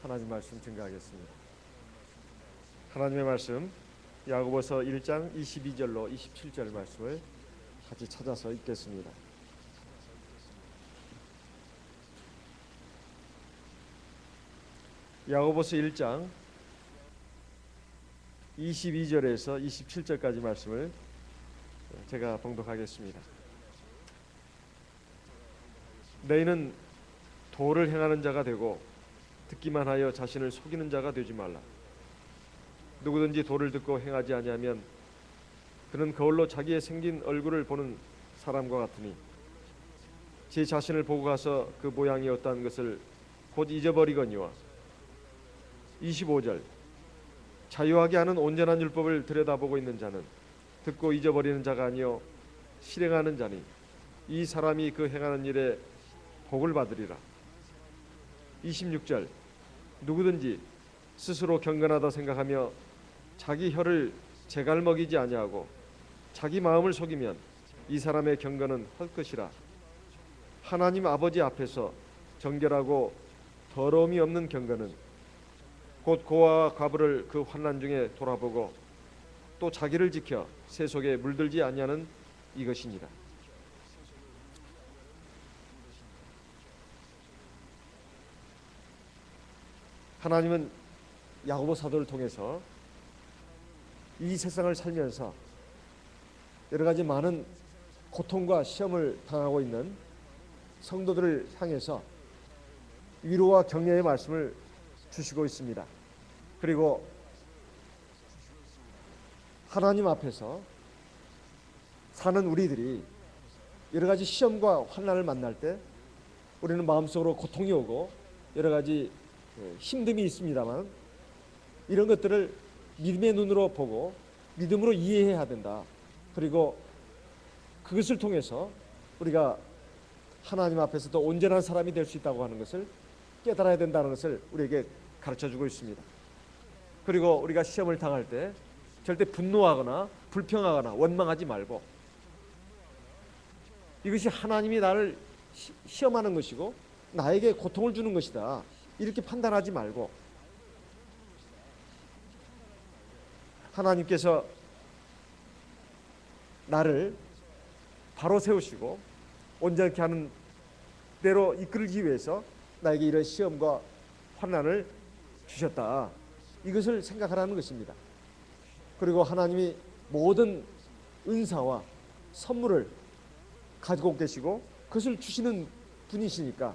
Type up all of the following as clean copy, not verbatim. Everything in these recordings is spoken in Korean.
하나님 말씀 증거하겠습니다. 하나님의 말씀 야고보서 1장 22절로 27절 말씀을 같이 찾아서 읽겠습니다. 야고보서 1장 22절에서 27절까지 말씀을 제가 봉독하겠습니다. 너희는 도를 행하는 자가 되고 듣기만 하여 자신을 속이는 자가 되지 말라. 누구든지 도를 듣고 행하지 아니하면 그는 거울로 자기의 생긴 얼굴을 보는 사람과 같으니 제 자신을 보고 가서 그 모양이 어떠한 것을 곧 잊어버리거니와. 25절 자유하게 하는 온전한 율법을 들여다보고 있는 자는 듣고 잊어버리는 자가 아니요 실행하는 자니 이 사람이 그 행하는 일에 복을 받으리라. 26절 누구든지 스스로 경건하다 생각하며 자기 혀를 제갈먹이지 아니하고 자기 마음을 속이면 이 사람의 경건은 헛것이라. 하나님 아버지 앞에서 정결하고 더러움이 없는 경건은 곧 고아와 과부를 그 환난 중에 돌아보고 또 자기를 지켜 새 속에 물들지 아니하는 이것이니라. 하나님은 야고보 사도를 통해서 이 세상을 살면서 여러 가지 많은 고통과 시험을 당하고 있는 성도들을 향해서 위로와 격려의 말씀을 주시고 있습니다. 그리고 하나님 앞에서 사는 우리들이 여러 가지 시험과 환난을 만날 때 우리는 마음속으로 고통이 오고 여러 가지 힘듦이 있습니다만 이런 것들을 믿음의 눈으로 보고 믿음으로 이해해야 된다. 그리고 그것을 통해서 우리가 하나님 앞에서도 온전한 사람이 될 수 있다고 하는 것을 깨달아야 된다는 것을 우리에게 가르쳐주고 있습니다. 그리고 우리가 시험을 당할 때 절대 분노하거나 불평하거나 원망하지 말고 이것이 하나님이 나를 시험하는 것이고 나에게 고통을 주는 것이다 이렇게 판단하지 말고 하나님께서 나를 바로 세우시고 온전케 하는 대로 이끌기 위해서 나에게 이런 시험과 환난을 주셨다. 이것을 생각하라는 것입니다. 그리고 하나님이 모든 은사와 선물을 가지고 계시고 그것을 주시는 분이시니까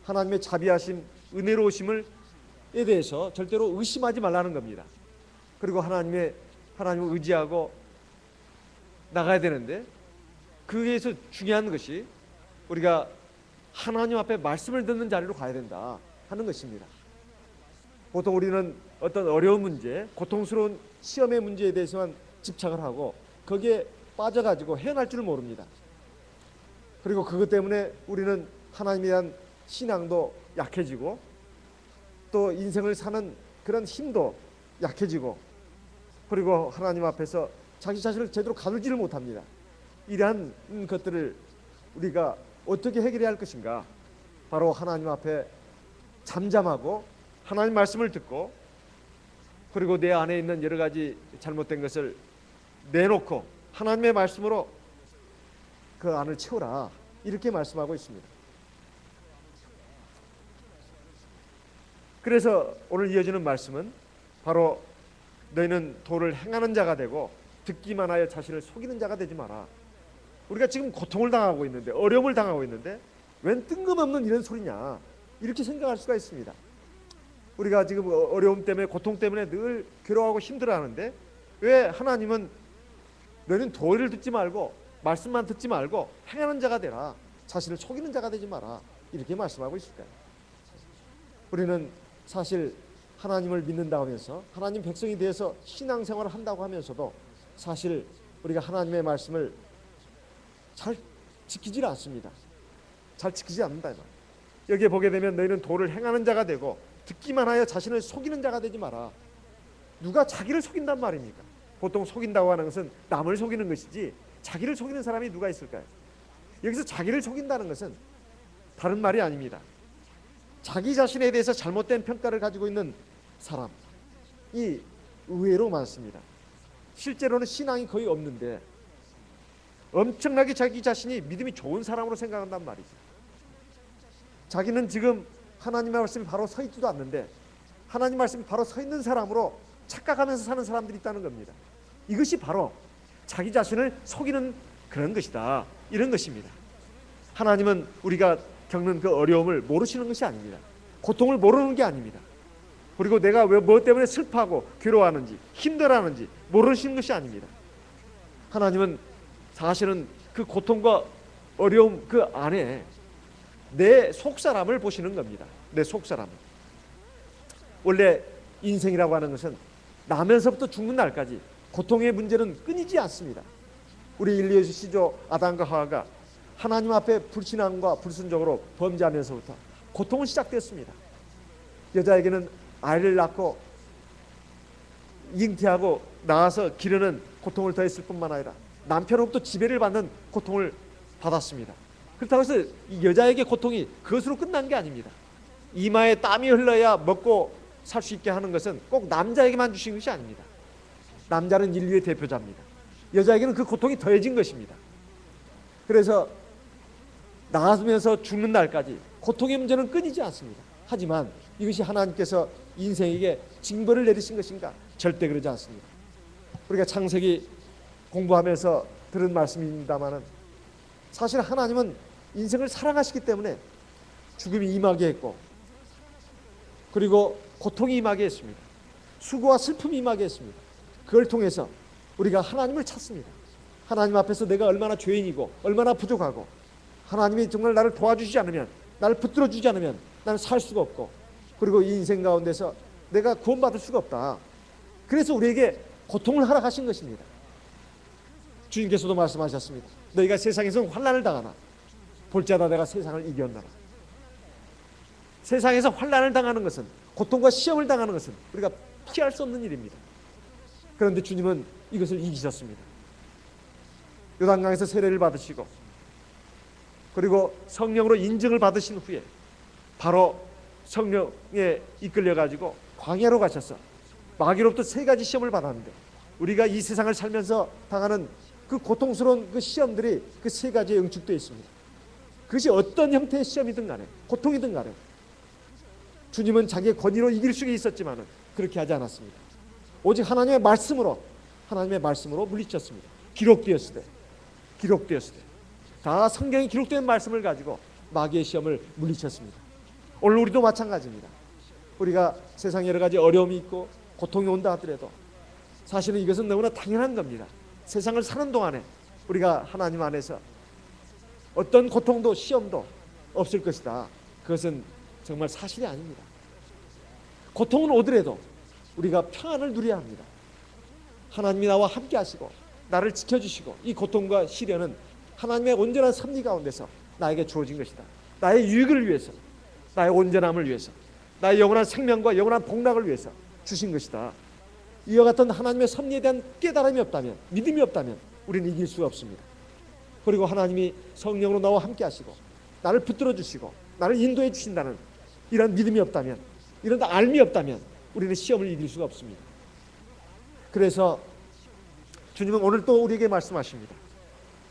하나님의 자비하심, 은혜로우심에 대해서 절대로 의심하지 말라는 겁니다. 그리고 하나님을 의지하고 나가야 되는데 그에서 중요한 것이 우리가 하나님 앞에 말씀을 듣는 자리로 가야 된다 하는 것입니다. 보통 우리는 어떤 어려운 문제, 고통스러운 시험의 문제에 대해서만 집착을 하고 거기에 빠져가지고 헤어날 줄을 모릅니다. 그리고 그것 때문에 우리는 하나님에 대한 신앙도 약해지고 또 인생을 사는 그런 힘도 약해지고 그리고 하나님 앞에서 자기 자신을 제대로 가누지를 못합니다. 이러한 것들을 우리가 어떻게 해결해야 할 것인가? 바로 하나님 앞에 잠잠하고 하나님 말씀을 듣고 그리고 내 안에 있는 여러 가지 잘못된 것을 내놓고 하나님의 말씀으로 그 안을 채우라 이렇게 말씀하고 있습니다. 그래서 오늘 이어지는 말씀은 바로 너희는 도를 행하는 자가 되고 듣기만 하여 자신을 속이는 자가 되지 마라. 우리가 지금 고통을 당하고 있는데 어려움을 당하고 있는데 웬 뜬금없는 이런 소리냐 이렇게 생각할 수가 있습니다. 우리가 지금 어려움 때문에 고통 때문에 늘 괴로워하고 힘들어하는데 왜 하나님은 너희는 도를 듣지 말고 말씀만 듣지 말고 행하는 자가 되라 자신을 속이는 자가 되지 마라 이렇게 말씀하고 있을까요? 우리는 사실 하나님을 믿는다고 하면서 하나님 백성이 되어서 신앙생활을 한다고 하면서도 사실 우리가 하나님의 말씀을 잘 지키질 않습니다. 잘 지키지 않는다. 여기에 보게 되면 너희는 도를 행하는 자가 되고 듣기만 하여 자신을 속이는 자가 되지 마라. 누가 자기를 속인단 말입니까? 보통 속인다고 하는 것은 남을 속이는 것이지 자기를 속이는 사람이 누가 있을까요? 여기서 자기를 속인다는 것은 다른 말이 아닙니다. 자기 자신에 대해서 잘못된 평가를 가지고 있는 사람이 의외로 많습니다. 실제로는 신앙이 거의 없는데 엄청나게 자기 자신이 믿음이 좋은 사람으로 생각한단 말이죠. 자기는 지금 하나님의 말씀이 바로 서 있지도 않는데 하나님 말씀이 바로 서 있는 사람으로 착각하면서 사는 사람들이 있다는 겁니다. 이것이 바로 자기 자신을 속이는 그런 것이다, 이런 것입니다. 하나님은 우리가 겪는 그 어려움을 모르시는 것이 아닙니다. 고통을 모르는 게 아닙니다. 그리고 내가 왜 뭐 때문에 슬퍼하고 괴로워하는지 힘들어하는지 모르시는 것이 아닙니다. 하나님은 사실은 그 고통과 어려움 그 안에 내 속사람을 보시는 겁니다. 내 속사람. 원래 인생이라고 하는 것은 나면서부터 죽는 날까지 고통의 문제는 끊이지 않습니다. 우리 인류의 시조 아담과 하와가 하나님 앞에 불신앙과 불순종으로 범죄하면서부터 고통은 시작됐습니다. 여자에게는 아이를 낳고 잉태하고 낳아서 기르는 고통을 더했을 뿐만 아니라 남편으로부터 지배를 받는 고통을 받았습니다. 그렇다고 해서 이 여자에게 고통이 그것으로 끝난 게 아닙니다. 이마에 땀이 흘러야 먹고 살 수 있게 하는 것은 꼭 남자에게만 주신 것이 아닙니다. 남자는 인류의 대표자입니다. 여자에게는 그 고통이 더해진 것입니다. 그래서 낳으면서 죽는 날까지 고통의 문제는 끊이지 않습니다. 하지만 이것이 하나님께서 인생에게 징벌을 내리신 것인가? 절대 그러지 않습니다. 우리가 창세기 공부하면서 들은 말씀입니다마는 사실 하나님은 인생을 사랑하시기 때문에 죽음이 임하게 했고 그리고 고통이 임하게 했습니다. 수고와 슬픔이 임하게 했습니다. 그걸 통해서 우리가 하나님을 찾습니다. 하나님 앞에서 내가 얼마나 죄인이고 얼마나 부족하고 하나님이 정말 나를 도와주지 않으면, 나를 붙들어 주지 않으면 나는 살 수가 없고, 그리고 이 인생 가운데서 내가 구원받을 수가 없다. 그래서 우리에게 고통을 허락하신 것입니다. 주님께서도 말씀하셨습니다. 너희가 세상에서 환난을 당하나 볼지어다 내가 세상을 이겼노라. 세상에서 환난을 당하는 것은, 고통과 시험을 당하는 것은 우리가 피할 수 없는 일입니다. 그런데 주님은 이것을 이기셨습니다. 요단강에서 세례를 받으시고 그리고 성령으로 인증을 받으신 후에 바로 성령에 이끌려가지고 광야로 가셔서 마귀로부터 3가지 시험을 받았는데, 우리가 이 세상을 살면서 당하는 그 고통스러운 그 시험들이 그 3가지에 응축되어 있습니다. 그것이 어떤 형태의 시험이든 간에, 고통이든 간에 주님은 자기의 권위로 이길 수 있었지만 그렇게 하지 않았습니다. 오직 하나님의 말씀으로 물리쳤습니다. 기록되었을 때 다 성경에 기록된 말씀을 가지고 마귀의 시험을 물리쳤습니다. 오늘 우리도 마찬가지입니다. 우리가 세상에 여러 가지 어려움이 있고 고통이 온다 하더라도 사실은 이것은 너무나 당연한 겁니다. 세상을 사는 동안에 우리가 하나님 안에서 어떤 고통도 시험도 없을 것이다. 그것은 정말 사실이 아닙니다. 고통은 오더라도 우리가 평안을 누려야 합니다. 하나님이 나와 함께 하시고 나를 지켜주시고 이 고통과 시련은 하나님의 온전한 섭리 가운데서 나에게 주어진 것이다. 나의 유익을 위해서, 나의 온전함을 위해서, 나의 영원한 생명과 영원한 복락을 위해서 주신 것이다. 이와 같은 하나님의 섭리에 대한 깨달음이 없다면, 믿음이 없다면 우리는 이길 수가 없습니다. 그리고 하나님이 성령으로 나와 함께 하시고 나를 붙들어 주시고 나를 인도해 주신다는 이런 믿음이 없다면, 이런 알미 없다면 우리는 시험을 이길 수가 없습니다. 그래서 주님은 오늘 또 우리에게 말씀하십니다.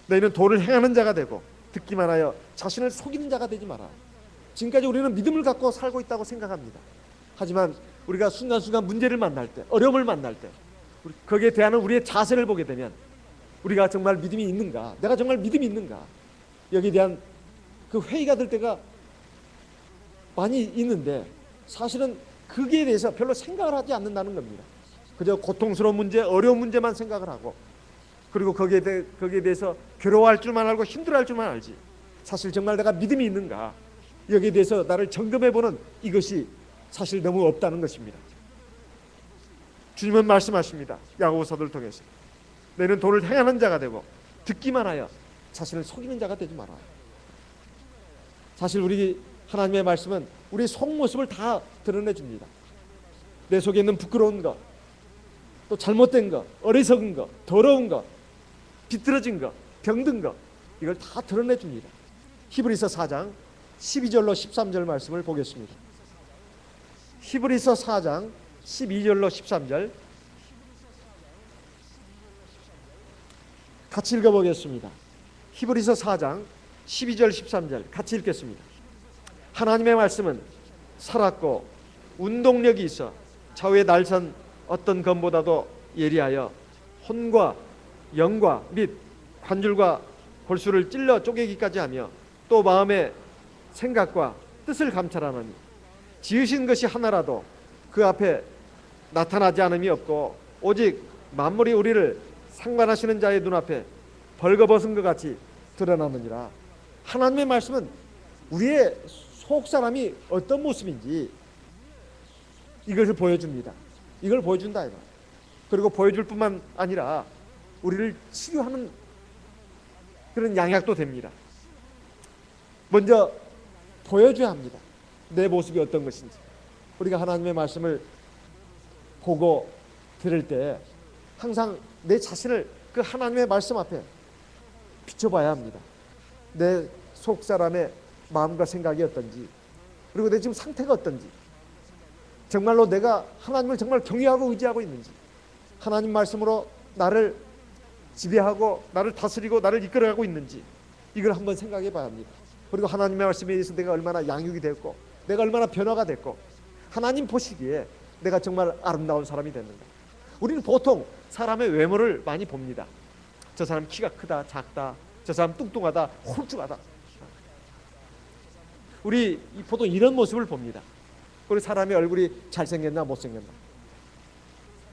너희는 도를 행하는 자가 되고 듣기만 하여 자신을 속이는 자가 되지 마라. 지금까지 우리는 믿음을 갖고 살고 있다고 생각합니다. 하지만 우리가 순간순간 문제를 만날 때, 어려움을 만날 때 거기에 대한 우리의 자세를 보게 되면 우리가 정말 믿음이 있는가, 내가 정말 믿음이 있는가, 여기에 대한 그 회의가 될 때가 많이 있는데 사실은 거기에 대해서 별로 생각을 하지 않는다는 겁니다. 그저 고통스러운 문제, 어려운 문제만 생각을 하고, 그리고 거기에 대해서 괴로워할 줄만 알고 힘들어할 줄만 알지, 사실 정말 내가 믿음이 있는가, 여기에 대해서 나를 점검해보는 이것이 사실 너무 없다는 것입니다. 주님은 말씀하십니다. 야고보서를 통해서 너희는 도를 행하는 자가 되고 듣기만 하여 자신을 속이는 자가 되지 마라. 사실 우리 하나님의 말씀은 우리 속모습을 다 드러내줍니다. 내 속에 있는 부끄러운 것, 또 잘못된 것, 어리석은 것, 더러운 것, 비뚤어진 것, 병든 것, 이걸 다 드러내줍니다. 히브리서 4장 12절로 13절 말씀을 보겠습니다. 히브리서 4장 12절로 13절 같이 읽어보겠습니다. 히브리서 4장 12절 13절 같이 읽겠습니다. 하나님의 말씀은 살았고 운동력이 있어 좌우의 날선 어떤 검보다도 예리하여 혼과 영과 및 관줄과 골수를 찔러 쪼개기까지 하며 또 마음의 생각과 뜻을 감찰하느니 지으신 것이 하나라도 그 앞에 나타나지 않음이 없고 오직 만물이 우리를 상관하시는 자의 눈앞에 벌거벗은 것 같이 드러나느니라. 하나님의 말씀은 우리의 속사람이 어떤 모습인지 이것을 보여줍니다. 이걸 보여준다 이거. 그리고 보여줄 뿐만 아니라 우리를 치료하는 그런 양약도 됩니다. 먼저 보여줘야 합니다. 내 모습이 어떤 것인지. 우리가 하나님의 말씀을 보고 들을 때 항상 내 자신을 그 하나님의 말씀 앞에 비춰봐야 합니다. 내 속사람의 마음과 생각이 어떤지, 그리고 내 지금 상태가 어떤지, 정말로 내가 하나님을 정말 경외하고 의지하고 있는지, 하나님 말씀으로 나를 지배하고 나를 다스리고 나를 이끌어가고 있는지, 이걸 한번 생각해 봐야 합니다. 그리고 하나님의 말씀에 의해서 내가 얼마나 양육이 됐고 내가 얼마나 변화가 됐고 하나님 보시기에 내가 정말 아름다운 사람이 됐는가. 우리는 보통 사람의 외모를 많이 봅니다. 저 사람 키가 크다, 작다, 저 사람 뚱뚱하다, 홀쭉하다. 우리 보통 이런 모습을 봅니다. 그리고 사람의 얼굴이 잘생겼나 못생겼나.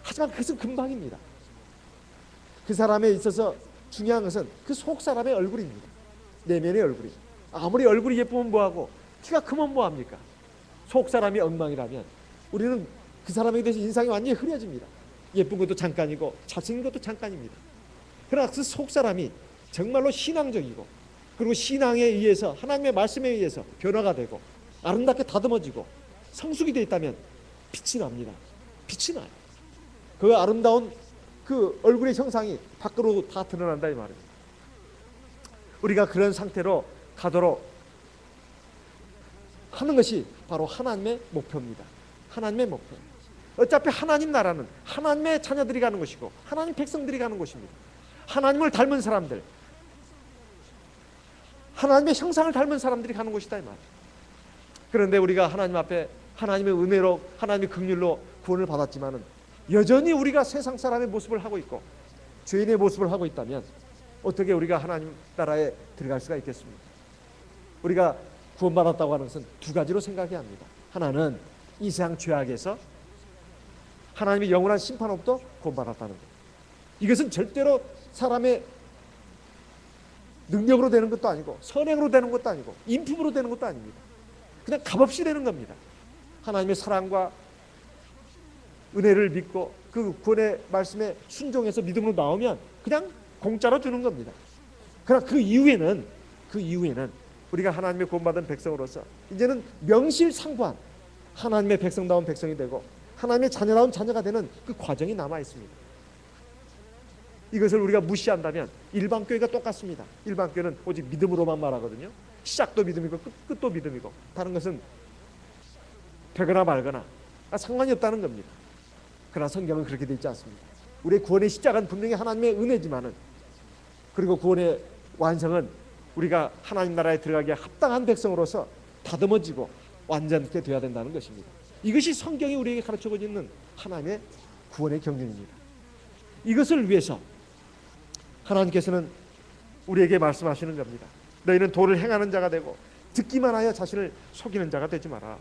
하지만 그것은 금방입니다. 그 사람에 있어서 중요한 것은 그 속 사람의 얼굴입니다. 내면의 얼굴이. 아무리 얼굴이 예쁘면 뭐하고 키가 크면 뭐합니까? 속 사람이 엉망이라면 우리는 그 사람에 대해서 인상이 완전히 흐려집니다. 예쁜 것도 잠깐이고 잘생긴 것도 잠깐입니다. 그러나 그 속 사람이 정말로 신앙적이고 그리고 신앙에 의해서 하나님의 말씀에 의해서 변화가 되고 아름답게 다듬어지고 성숙이 되어 있다면 빛이 납니다. 빛이 나요. 그 아름다운 그 얼굴의 형상이 밖으로 다 드러난다 이 말입니다. 우리가 그런 상태로 가도록 하는 것이 바로 하나님의 목표입니다. 하나님의 목표. 어차피 하나님 나라는 하나님의 자녀들이 가는 것이고 하나님 백성들이 가는 곳입니다. 하나님을 닮은 사람들, 하나님의 형상을 닮은 사람들이 가는 곳이다 이 말이에요. 그런데 우리가 하나님 앞에 하나님의 은혜로 하나님의 긍휼로 구원을 받았지만은 여전히 우리가 세상 사람의 모습을 하고 있고 죄인의 모습을 하고 있다면 어떻게 우리가 하나님 나라에 들어갈 수가 있겠습니까? 우리가 구원받았다고 하는 것은 두 가지로 생각해야 합니다. 하나는 이 세상 죄악에서 하나님의 영원한 심판으로부터 구원받았다는 것. 이것은 절대로 사람의 능력으로 되는 것도 아니고 선행으로 되는 것도 아니고 인품으로 되는 것도 아닙니다. 그냥 값없이 되는 겁니다. 하나님의 사랑과 은혜를 믿고 그 구원의 말씀에 순종해서 믿음으로 나오면 그냥 공짜로 주는 겁니다. 그러나 그 이후에는 우리가 하나님의 구원받은 백성으로서 이제는 명실상부한 하나님의 백성다운 백성이 되고 하나님의 자녀다운 자녀가 되는 그 과정이 남아 있습니다. 이것을 우리가 무시한다면 일반 교회가 똑같습니다. 일반 교회는 오직 믿음으로만 말하거든요. 시작도 믿음이고 끝도 믿음이고 다른 것은 되거나 말거나 상관이 없다는 겁니다. 그러나 성경은 그렇게 되어 있지 않습니다. 우리의 구원의 시작은 분명히 하나님의 은혜지만은 그리고 구원의 완성은 우리가 하나님 나라에 들어가기에 합당한 백성으로서 다듬어지고 완전케 되어야 된다는 것입니다. 이것이 성경이 우리에게 가르쳐주고 있는 하나님의 구원의 경륜입니다. 이것을 위해서 하나님께서는 우리에게 말씀하시는 겁니다. 너희는 도를 행하는 자가 되고 듣기만 하여 자신을 속이는 자가 되지 마라.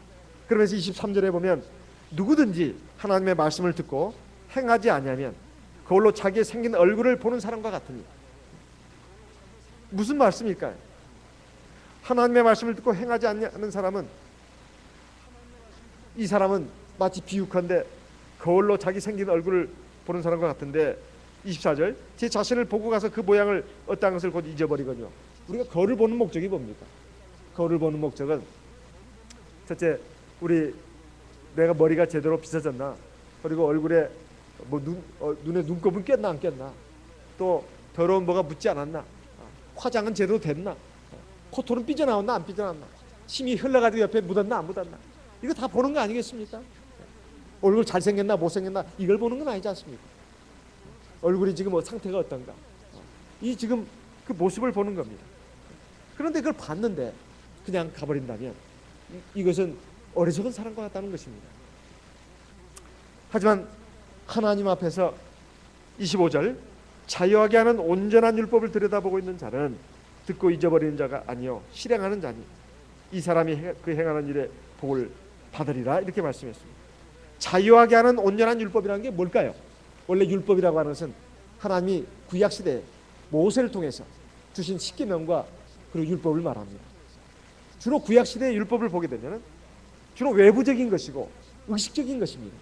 그러면서 23절에 보면 누구든지 하나님의 말씀을 듣고 행하지 아니하면 그걸로 자기의 생긴 얼굴을 보는 사람과 같으니. 무슨 말씀일까요? 하나님의 말씀을 듣고 행하지 않는 사람은 이 사람은 마치 비유컨대 거울로 자기 생긴 얼굴을 보는 사람과 같은데 24절 제 자신을 보고 가서 그 모양을 어떠한 것을 곧 잊어버리거든요. 우리가 거울을 보는 목적이 뭡니까? 거울을 보는 목적은 첫째 내가 머리가 제대로 빗어졌나, 그리고 얼굴에 눈에 눈곱은 꼈나 안 꼈나, 또 더러운 뭐가 묻지 않았나, 화장은 제대로 됐나, 코털은 삐져나왔나 안 삐져나왔나, 침이 흘러가지고 옆에 묻었나 안 묻었나, 이거 다 보는 거 아니겠습니까? 얼굴 잘생겼나 못생겼나 이걸 보는 건 아니지 않습니까? 얼굴이 지금 상태가 어떤가, 이 지금 그 모습을 보는 겁니다. 그런데 그걸 봤는데 그냥 가버린다면 이것은 어리석은 사람과 같다는 것입니다. 하지만 하나님 앞에서 25절, 자유하게 하는 온전한 율법을 들여다보고 있는 자는 듣고 잊어버리는 자가 아니요 실행하는 자니 이 사람이 그 행하는 일에 복을 받으리라, 이렇게 말씀했습니다. 자유하게 하는 온전한 율법이라는 게 뭘까요? 원래 율법이라고 하는 것은 하나님이 구약시대에 모세를 통해서 주신 십계명과 그리고 율법을 말합니다. 주로 구약시대의 율법을 보게 되면 주로 외부적인 것이고 의식적인 것입니다.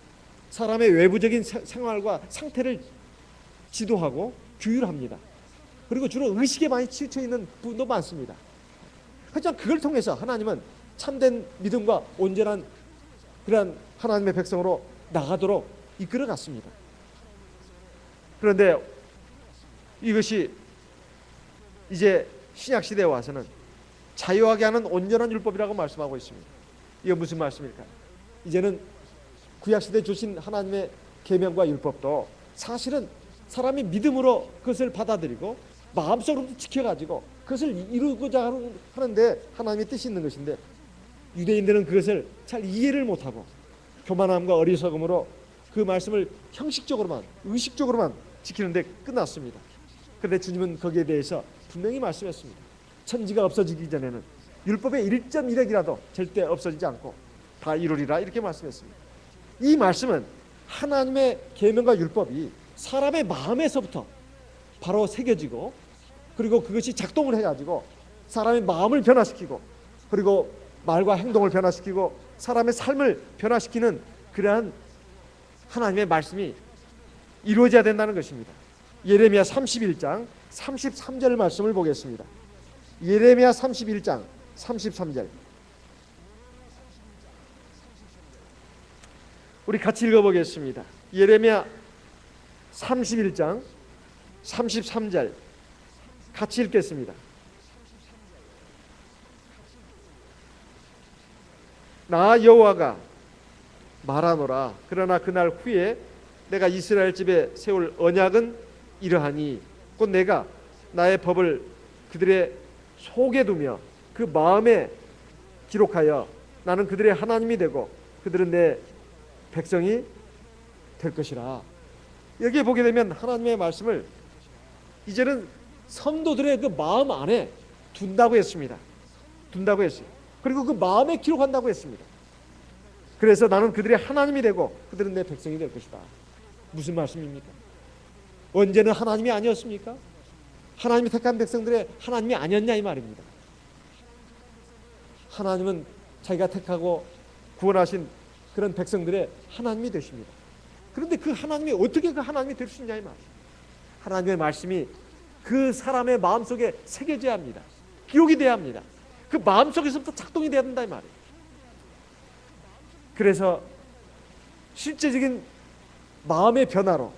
사람의 외부적인 생활과 상태를 지도하고 규율합니다. 그리고 주로 의식에 많이 치우쳐 있는 부분도 많습니다. 하지만 그걸 통해서 하나님은 참된 믿음과 온전한 그러한 하나님의 백성으로 나가도록 이끌어 갔습니다. 그런데 이것이 이제 신약시대에 와서는 자유하게 하는 온전한 율법이라고 말씀하고 있습니다. 이게 무슨 말씀일까요? 이제는 구약시대에 주신 하나님의 계명과 율법도 사실은 사람이 믿음으로 그것을 받아들이고 마음속으로 지켜가지고 그것을 이루고자 하는데 하나님의 뜻이 있는 것인데, 유대인들은 그것을 잘 이해를 못하고 교만함과 어리석음으로 그 말씀을 형식적으로만 의식적으로만 지키는데 끝났습니다. 그런데 주님은 거기에 대해서 분명히 말씀했습니다. 천지가 없어지기 전에는 율법의 1.1핵이라도 절대 없어지지 않고 다 이루리라, 이렇게 말씀했습니다. 이 말씀은 하나님의 계명과 율법이 사람의 마음에서부터 바로 새겨지고 그리고 그것이 작동을 해가지고 사람의 마음을 변화시키고 그리고 말과 행동을 변화시키고 사람의 삶을 변화시키는 그러한 하나님의 말씀이 이루어져야 된다는 것입니다. 예레미야 31장 33절 말씀을 보겠습니다. 예레미야 31장 33절, 우리 같이 읽어보겠습니다. 예레미야 31장 33절 같이 읽겠습니다. 나 여호와가 말하노라. 그러나 그날 후에 내가 이스라엘 집에 세울 언약은 이러하니 곧 내가 나의 법을 그들의 속에 두며 그 마음에 기록하여 나는 그들의 하나님이 되고 그들은 내 백성이 될 것이라. 여기에 보게 되면 하나님의 말씀을 이제는 성도들의 그 마음 안에 둔다고 했습니다. 둔다고 했어요. 그리고 그 마음에 기록한다고 했습니다. 그래서 나는 그들의 하나님이 되고 그들은 내 백성이 될 것이다. 무슨 말씀입니까? 언제는 하나님이 아니었습니까? 하나님이 택한 백성들의 하나님이 아니었냐 이 말입니다. 하나님은 자기가 택하고 구원하신 그런 백성들의 하나님이 되십니다. 그런데 그 하나님이 어떻게 그 하나님이 될 수 있냐 이 말이에요. 하나님의 말씀이 그 사람의 마음속에 새겨져야 합니다. 기록이 돼야 합니다. 그 마음속에서부터 작동이 돼야 된다 이 말이에요. 그래서 실제적인 마음의 변화로,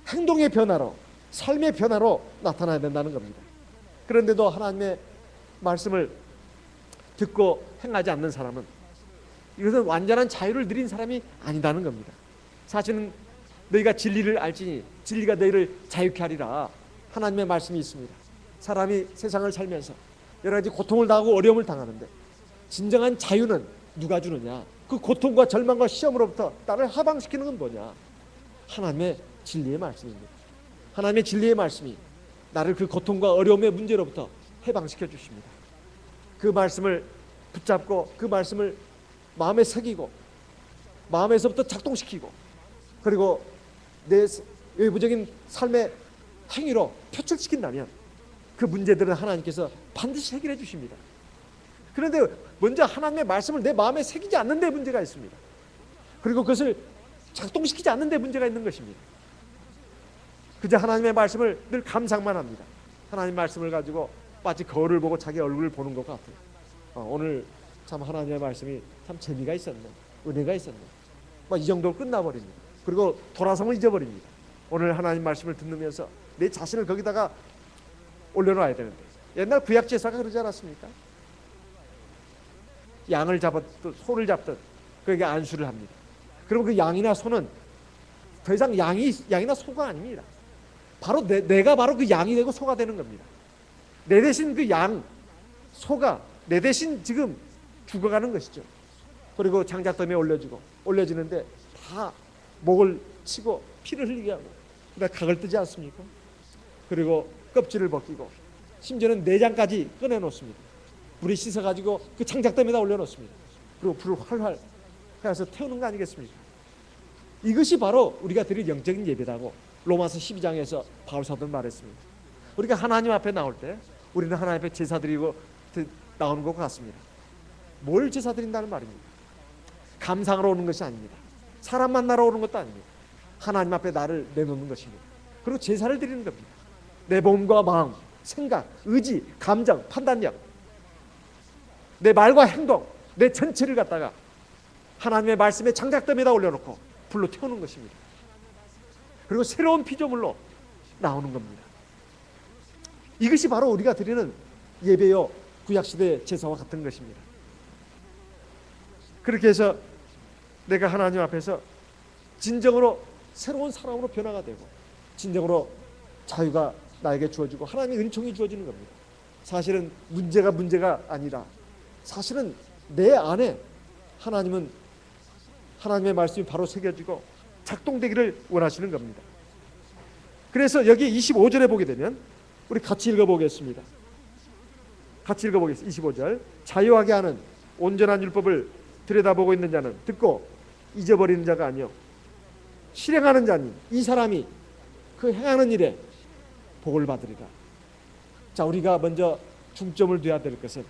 행동의 변화로, 삶의 변화로 나타나야 된다는 겁니다. 그런데도 하나님의 말씀을 듣고 행하지 않는 사람은 이것은 완전한 자유를 누린 사람이 아니다는 겁니다. 사실은 너희가 진리를 알지니 진리가 너희를 자유케 하리라. 하나님의 말씀이 있습니다. 사람이 세상을 살면서 여러 가지 고통을 당하고 어려움을 당하는데 진정한 자유는 누가 주느냐? 그 고통과 절망과 시험으로부터 나를 해방시키는 건 뭐냐? 하나님의 진리의 말씀입니다. 하나님의 진리의 말씀이 나를 그 고통과 어려움의 문제로부터 해방시켜 주십니다. 그 말씀을 붙잡고 그 말씀을 마음에 새기고 마음에서부터 작동시키고 그리고 내 외부적인 삶의 행위로 표출시킨다면 그 문제들은 하나님께서 반드시 해결해 주십니다. 그런데 먼저 하나님의 말씀을 내 마음에 새기지 않는 데 문제가 있습니다. 그리고 그것을 작동시키지 않는 데 문제가 있는 것입니다. 그저 하나님의 말씀을 늘 감상만 합니다. 하나님 말씀을 가지고 마치 거울을 보고 자기 얼굴을 보는 것 같아요. 오늘 참 하나님의 말씀이 참 재미가 있었네, 은혜가 있었네, 이 정도로 끝나버립니다. 그리고 돌아서면 잊어버립니다. 오늘 하나님 말씀을 듣으면서 내 자신을 거기다가 올려놔야 되는데, 옛날 구약 제사가 그러지 않았습니까? 양을 잡았듯 소를 잡듯 그에게 안수를 합니다. 그럼 그 양이나 소는 더 이상 양이나 소가 아닙니다. 바로 내가 바로 그 양이 되고 소가 되는 겁니다. 내 대신 그 양, 소가 내 대신 지금 죽어가는 것이죠. 그리고 장작더미에 올려지는데 다 목을 치고 피를 흘리게 하고 그다음에 각을 뜨지 않습니까? 그리고 껍질을 벗기고 심지어는 내장까지 꺼내놓습니다. 불이 씻어가지고 그 장작더미에다 올려놓습니다. 그리고 불을 활활 해서 태우는 거 아니겠습니까? 이것이 바로 우리가 드릴 영적인 예배라고 로마서 12장에서 바울 사도는 말했습니다. 우리가 하나님 앞에 나올 때 우리는 하나님 앞에 제사 드리고 나오는 것 같습니다. 뭘 제사 드린다는 말입니까? 감상하러 오는 것이 아닙니다. 사람 만나러 오는 것도 아닙니다. 하나님 앞에 나를 내놓는 것입니다. 그리고 제사를 드리는 겁니다. 내 몸과 마음, 생각, 의지, 감정, 판단력, 내 말과 행동, 내 전체를 갖다가 하나님의 말씀에 장작더미에다 올려놓고 불로 태우는 것입니다. 그리고 새로운 피조물로 나오는 겁니다. 이것이 바로 우리가 드리는 예배요 구약시대 제사와 같은 것입니다. 그렇게 해서 내가 하나님 앞에서 진정으로 새로운 사람으로 변화가 되고 진정으로 자유가 나에게 주어지고 하나님의 은총이 주어지는 겁니다. 사실은 문제가 아니라 사실은 내 안에 하나님의 말씀이 바로 새겨지고 작동되기를 원하시는 겁니다. 그래서 여기 25절에 보게 되면 우리 같이 읽어보겠습니다. 25절. 자유하게 하는 온전한 율법을 들여다보고 있는 자는 듣고 잊어버리는 자가 아니요 실행하는 자니 이 사람이 그 행하는 일에 복을 받으리라. 자, 우리가 먼저 중점을 둬야 될 것은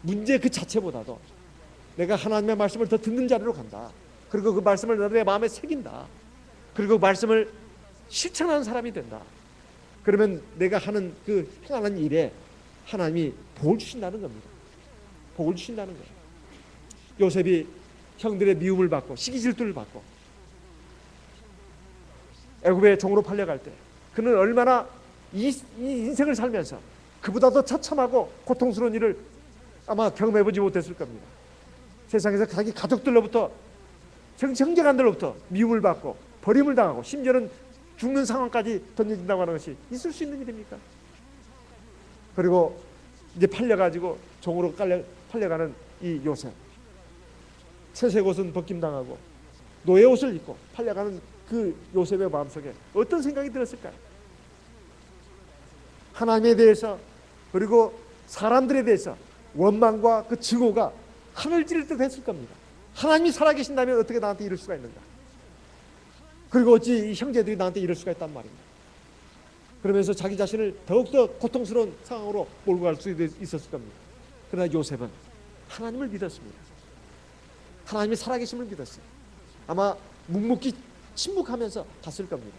문제 그 자체보다도 내가 하나님의 말씀을 더 듣는 자리로 간다. 그리고 그 말씀을 내 마음에 새긴다. 그리고 그 말씀을 실천하는 사람이 된다. 그러면 내가 하는 그 행하는 일에 하나님이 복을 주신다는 겁니다. 복을 주신다는 거예요. 요셉이 형들의 미움을 받고 시기 질투를 받고 애굽의 종으로 팔려갈 때 그는 얼마나 이 인생을 살면서 그보다 더 처참하고 고통스러운 일을 아마 경험해보지 못했을 겁니다. 세상에서 자기 가족들로부터 형제간들로부터 미움을 받고 버림을 당하고 심지어는 죽는 상황까지 던져진다고 하는 것이 있을 수 있는 일입니까? 그리고 이제 팔려가지고 종으로 팔려가는 이 요셉, 채색 옷은 벗김당하고 노예 옷을 입고 팔려가는 그 요셉의 마음속에 어떤 생각이 들었을까요? 하나님에 대해서 그리고 사람들에 대해서 원망과 그 증오가 하늘 찌를 듯 했을 겁니다. 하나님이 살아계신다면 어떻게 나한테 이럴 수가 있는가? 그리고 어찌 이 형제들이 나한테 이럴 수가 있단 말입니다. 그러면서 자기 자신을 더욱더 고통스러운 상황으로 몰고 갈 수 있었을 겁니다. 그러나 요셉은 하나님을 믿었습니다. 하나님이 살아계심을 믿었어요. 아마 묵묵히 침묵하면서 갔을 겁니다.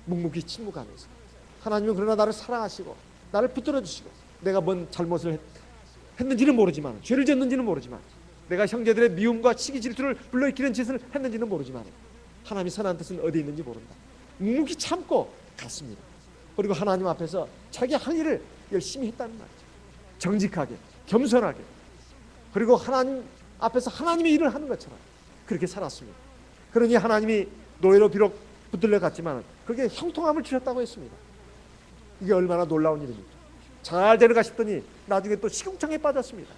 묵묵히 침묵하면서 하나님은 그러나 나를 사랑하시고 나를 붙들어 주시고 내가 뭔 잘못을 했는지는 모르지만 죄를 졌는지는 모르지만 내가 형제들의 미움과 시기 질투를 불러일으키는 짓을 했는지는 모르지만 하나님의 선한 뜻은 어디 있는지 모른다. 묵묵히 참고 갔습니다. 그리고 하나님 앞에서 자기 할 일을 열심히 했다는 말이죠. 정직하게 겸손하게 그리고 하나님 앞에서 하나님의 일을 하는 것처럼 그렇게 살았습니다. 그러니 하나님이 노예로 비록 붙들려 갔지만 그게 형통함을 주셨다고 했습니다. 이게 얼마나 놀라운 일입니까? 잘 되는가 싶더니 나중에 또 시궁창에 빠졌습니다.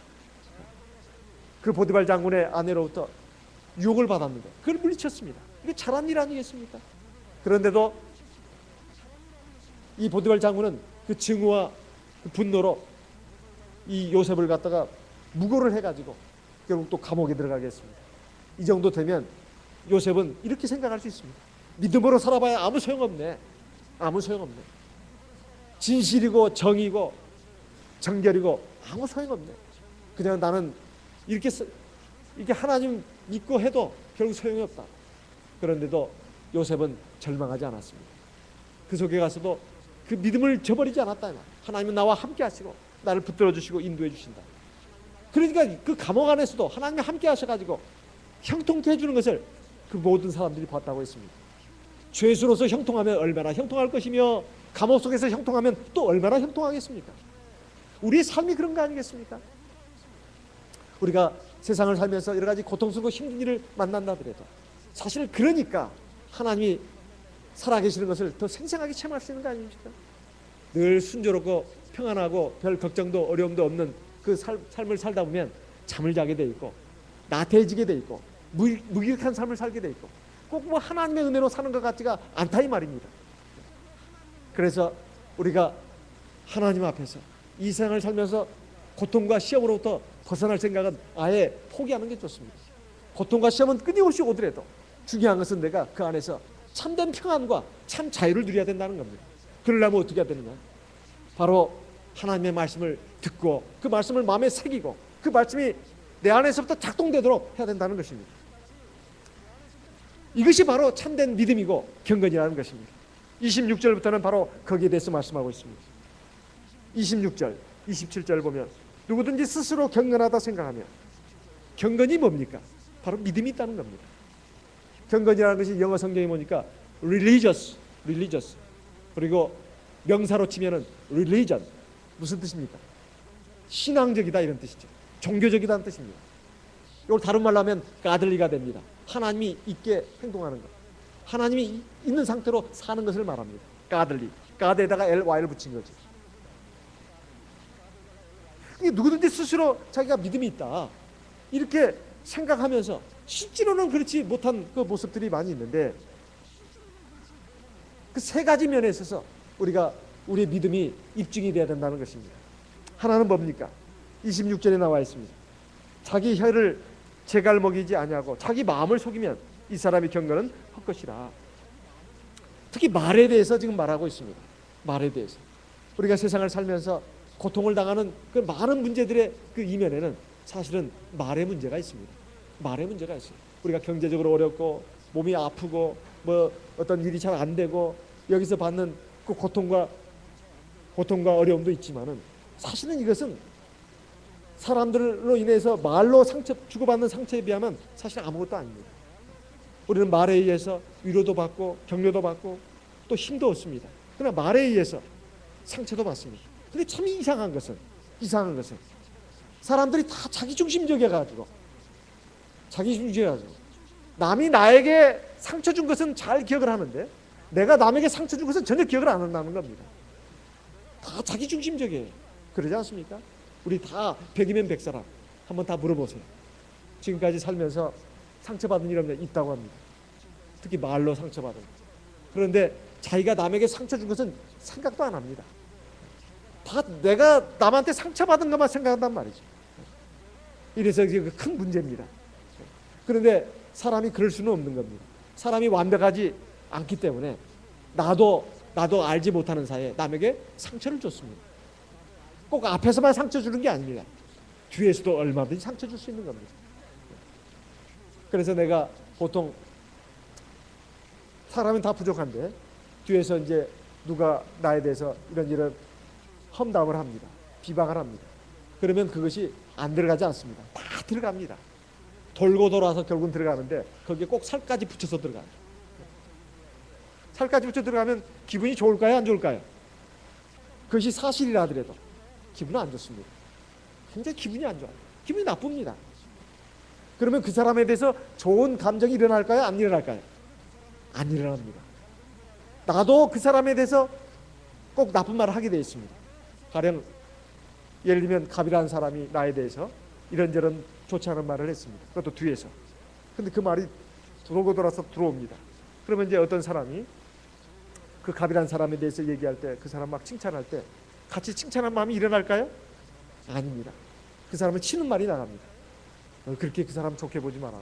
그 보디발 장군의 아내로부터 유혹을 받았는데 그걸 물리쳤습니다. 이게 잘한 일 아니겠습니까? 그런데도 이 보디발 장군은 그 증오와 그 분노로 이 요셉을 갖다가 무고를 해가지고 결국 또 감옥에 들어가게 했습니다. 이 정도 되면 요셉은 이렇게 생각할 수 있습니다. 믿음으로 살아봐야 아무 소용없네. 아무 소용없네. 진실이고 정의고 정결이고 아무 소용없네. 그냥 나는 이렇게 하나님 믿고 해도 결국 소용이 없다. 그런데도 요셉은 절망하지 않았습니다. 그 속에 가서도 그 믿음을 저버리지 않았다. 하나님은 나와 함께 하시고 나를 붙들어 주시고 인도해 주신다. 그러니까 그 감옥 안에서도 하나님이 함께 하셔가지고 형통케 해주는 것을 그 모든 사람들이 봤다고 했습니다. 죄수로서 형통하면 얼마나 형통할 것이며 감옥 속에서 형통하면 또 얼마나 형통하겠습니까? 우리의 삶이 그런 거 아니겠습니까? 우리가 세상을 살면서 여러 가지 고통스럽고 힘든 일을 만난다 하더라도 사실 그러니까 하나님이 살아계시는 것을 더 생생하게 체험할 수 있는 거 아닙니까? 늘 순조롭고 평안하고 별 걱정도 어려움도 없는 그 삶을 살다 보면 잠을 자게 돼 있고 나태해지게 돼 있고 무기력한 삶을 살게 돼 있고 꼭 뭐 하나님의 은혜로 사는 것 같지가 않다 이 말입니다. 그래서 우리가 하나님 앞에서 이 세상을 살면서 고통과 시험으로부터 벗어날 생각은 아예 포기하는 게 좋습니다. 고통과 시험은 끊임없이 오더라도 중요한 것은 내가 그 안에서 참된 평안과 참 자유를 누려야 된다는 겁니다. 그러려면 어떻게 해야 되느냐? 바로 하나님의 말씀을 듣고 그 말씀을 마음에 새기고 그 말씀이 내 안에서부터 작동되도록 해야 된다는 것입니다. 이것이 바로 참된 믿음이고 경건이라는 것입니다. 26절부터는 바로 거기에 대해서 말씀하고 있습니다. 26절, 27절 보면 누구든지 스스로 경건하다 생각하면 경건이 뭡니까? 바로 믿음이 있다는 겁니다. 경건이라는 것이 영어 성경에 보니까 religious 그리고 명사로 치면은 religion 무슨 뜻입니까? 신앙적이다 이런 뜻이죠. 종교적이다는 뜻입니다. 이걸 다른 말로 하면 가들리가 됩니다. 하나님이 있게 행동하는 것, 하나님이 있는 상태로 사는 것을 말합니다. 가들리, 가드에다가 ly를 붙인 거죠. 누구든지 스스로 자기가 믿음이 있다 이렇게 생각하면서 실제로는 그렇지 못한 그 모습들이 많이 있는데 그 세 가지 면에 있어서 우리가 우리의 믿음이 입증이 되어야 된다는 것입니다. 하나는 뭡니까? 26절에 나와 있습니다. 자기 혀를 제갈 먹이지 아니하고 자기 마음을 속이면 이 사람의 경건은 헛것이라. 특히 말에 대해서 지금 말하고 있습니다. 말에 대해서 우리가 세상을 살면서 고통을 당하는 그 많은 문제들의 그 이면에는 사실은 말의 문제가 있습니다. 말의 문제가 있어요. 우리가 경제적으로 어렵고 몸이 아프고 뭐 어떤 일이 잘 안 되고 여기서 받는 그 고통과 어려움도 있지만은 사실은 이것은 사람들로 인해서 말로 주고받는 상처에 비하면 사실 아무것도 아닙니다. 우리는 말에 의해서 위로도 받고 격려도 받고 또 힘도 얻습니다. 그러나 말에 의해서 상처도 받습니다. 근데 참 이상한 것은 사람들이 다 자기중심적이어가지고 남이 나에게 상처 준 것은 잘 기억을 하는데 내가 남에게 상처 준 것은 전혀 기억을 안 한다는 겁니다. 다 자기중심적이에요. 그러지 않습니까? 우리 다 100이면 100사람 한번 다 물어보세요. 지금까지 살면서 상처받은 일 없냐? 있다고 합니다. 특히 말로 상처받은. 그런데 자기가 남에게 상처 준 것은 생각도 안 합니다. 다 내가 남한테 상처받은 것만 생각한단 말이죠. 이래서 큰 문제입니다. 그런데 사람이 그럴 수는 없는 겁니다. 사람이 완벽하지 않기 때문에 나도 알지 못하는 사이에 남에게 상처를 줬습니다. 꼭 앞에서만 상처 주는 게 아닙니다. 뒤에서도 얼마든지 상처 줄 수 있는 겁니다. 그래서 내가 보통 사람은 다 부족한데 뒤에서 이제 누가 나에 대해서 이런 험담을 합니다. 비방을 합니다. 그러면 그것이 안 들어가지 않습니다. 다 들어갑니다. 돌고 돌아서 결국은 들어가는데 거기에 꼭 살까지 붙여서 들어가요. 살까지 붙여 들어가면 기분이 좋을까요? 안 좋을까요? 그것이 사실이라 하더라도 기분은 안 좋습니다. 굉장히 기분이 안 좋아요. 기분이 나쁩니다. 그러면 그 사람에 대해서 좋은 감정이 일어날까요? 안 일어날까요? 안 일어납니다. 나도 그 사람에 대해서 꼭 나쁜 말을 하게 되어 있습니다. 가령 예를 들면 갑이라는 사람이 나에 대해서 이런저런 좋지 않은 말을 했습니다. 그것도 뒤에서. 근데 그 말이 돌고 돌아서 들어옵니다. 그러면 이제 어떤 사람이 그 갑이라는 사람에 대해서 얘기할 때 그 사람 막 칭찬할 때 같이 칭찬한 마음이 일어날까요? 아닙니다. 그 사람은 치는 말이 나갑니다. 그렇게 그 사람 좋게 보지 마라.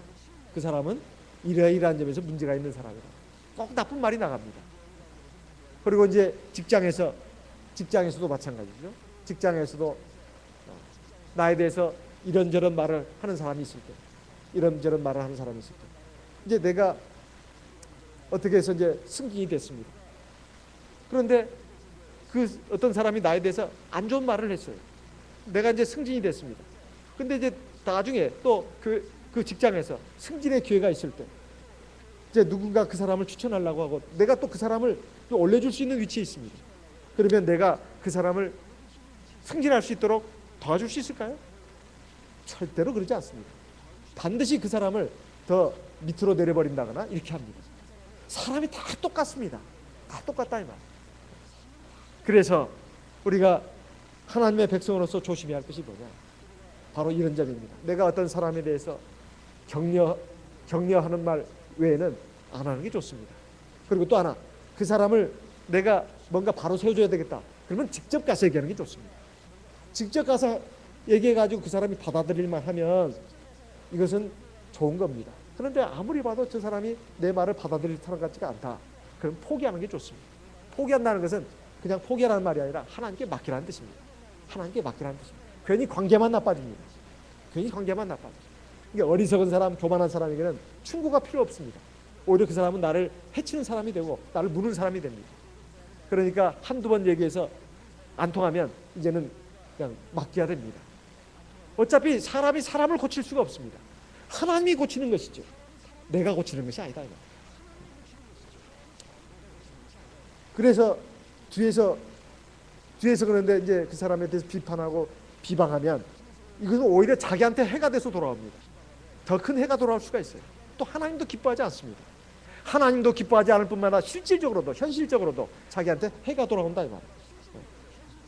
그 사람은 이러이러한 점에서 문제가 있는 사람이다. 꼭 나쁜 말이 나갑니다. 그리고 이제 직장에서도 마찬가지죠. 직장에서도 나에 대해서 이런저런 말을 하는 사람이 있을 때, 이런저런 말을 하는 사람이 있을 때, 이제 내가 어떻게 해서 이제 승진이 됐습니다. 그런데 그 어떤 사람이 나에 대해서 안 좋은 말을 했어요. 내가 이제 승진이 됐습니다. 근데 이제 나중에 또 그 직장에서 승진의 기회가 있을 때 이제 누군가 그 사람을 추천하려고 하고 내가 또 그 사람을 또 올려줄 수 있는 위치에 있습니다. 그러면 내가 그 사람을 승진할 수 있도록 도와줄 수 있을까요? 절대로 그러지 않습니다. 반드시 그 사람을 더 밑으로 내려버린다거나 이렇게 합니다. 사람이 다 똑같습니다. 다 똑같다 이 말. 그래서 우리가 하나님의 백성으로서 조심해야 할 것이 뭐냐? 바로 이런 점입니다. 내가 어떤 사람에 대해서 격려하는 말 외에는 안 하는 게 좋습니다. 그리고 또 하나, 그 사람을 내가 뭔가 바로 세워줘야 되겠다. 그러면 직접 가서 얘기하는 게 좋습니다. 직접 가서 얘기해가지고 그 사람이 받아들일만 하면 이것은 좋은 겁니다. 그런데 아무리 봐도 저 사람이 내 말을 받아들일 사람 같지가 않다. 그럼 포기하는 게 좋습니다. 포기한다는 것은 그냥 포기하라는 말이 아니라 하나님께 맡기라는 뜻입니다. 하나님께 맡기라는 뜻입니다. 괜히 관계만 나빠집니다. 괜히 관계만 나빠집니다. 그러니까 어리석은 사람, 교만한 사람에게는 충고가 필요 없습니다. 오히려 그 사람은 나를 해치는 사람이 되고 나를 무는 사람이 됩니다. 그러니까 한두 번 얘기해서 안 통하면 이제는 그냥 맡겨야 됩니다. 어차피 사람이 사람을 고칠 수가 없습니다. 하나님이 고치는 것이죠. 내가 고치는 것이 아니다. 그래서 뒤에서 그런데 이제 그 사람에 대해서 비판하고 비방하면 이것은 오히려 자기한테 해가 돼서 돌아옵니다. 더 큰 해가 돌아올 수가 있어요. 또 하나님도 기뻐하지 않습니다. 하나님도 기뻐하지 않을 뿐만 아니라 실질적으로도 현실적으로도 자기한테 해가 돌아온다 이 말이에요.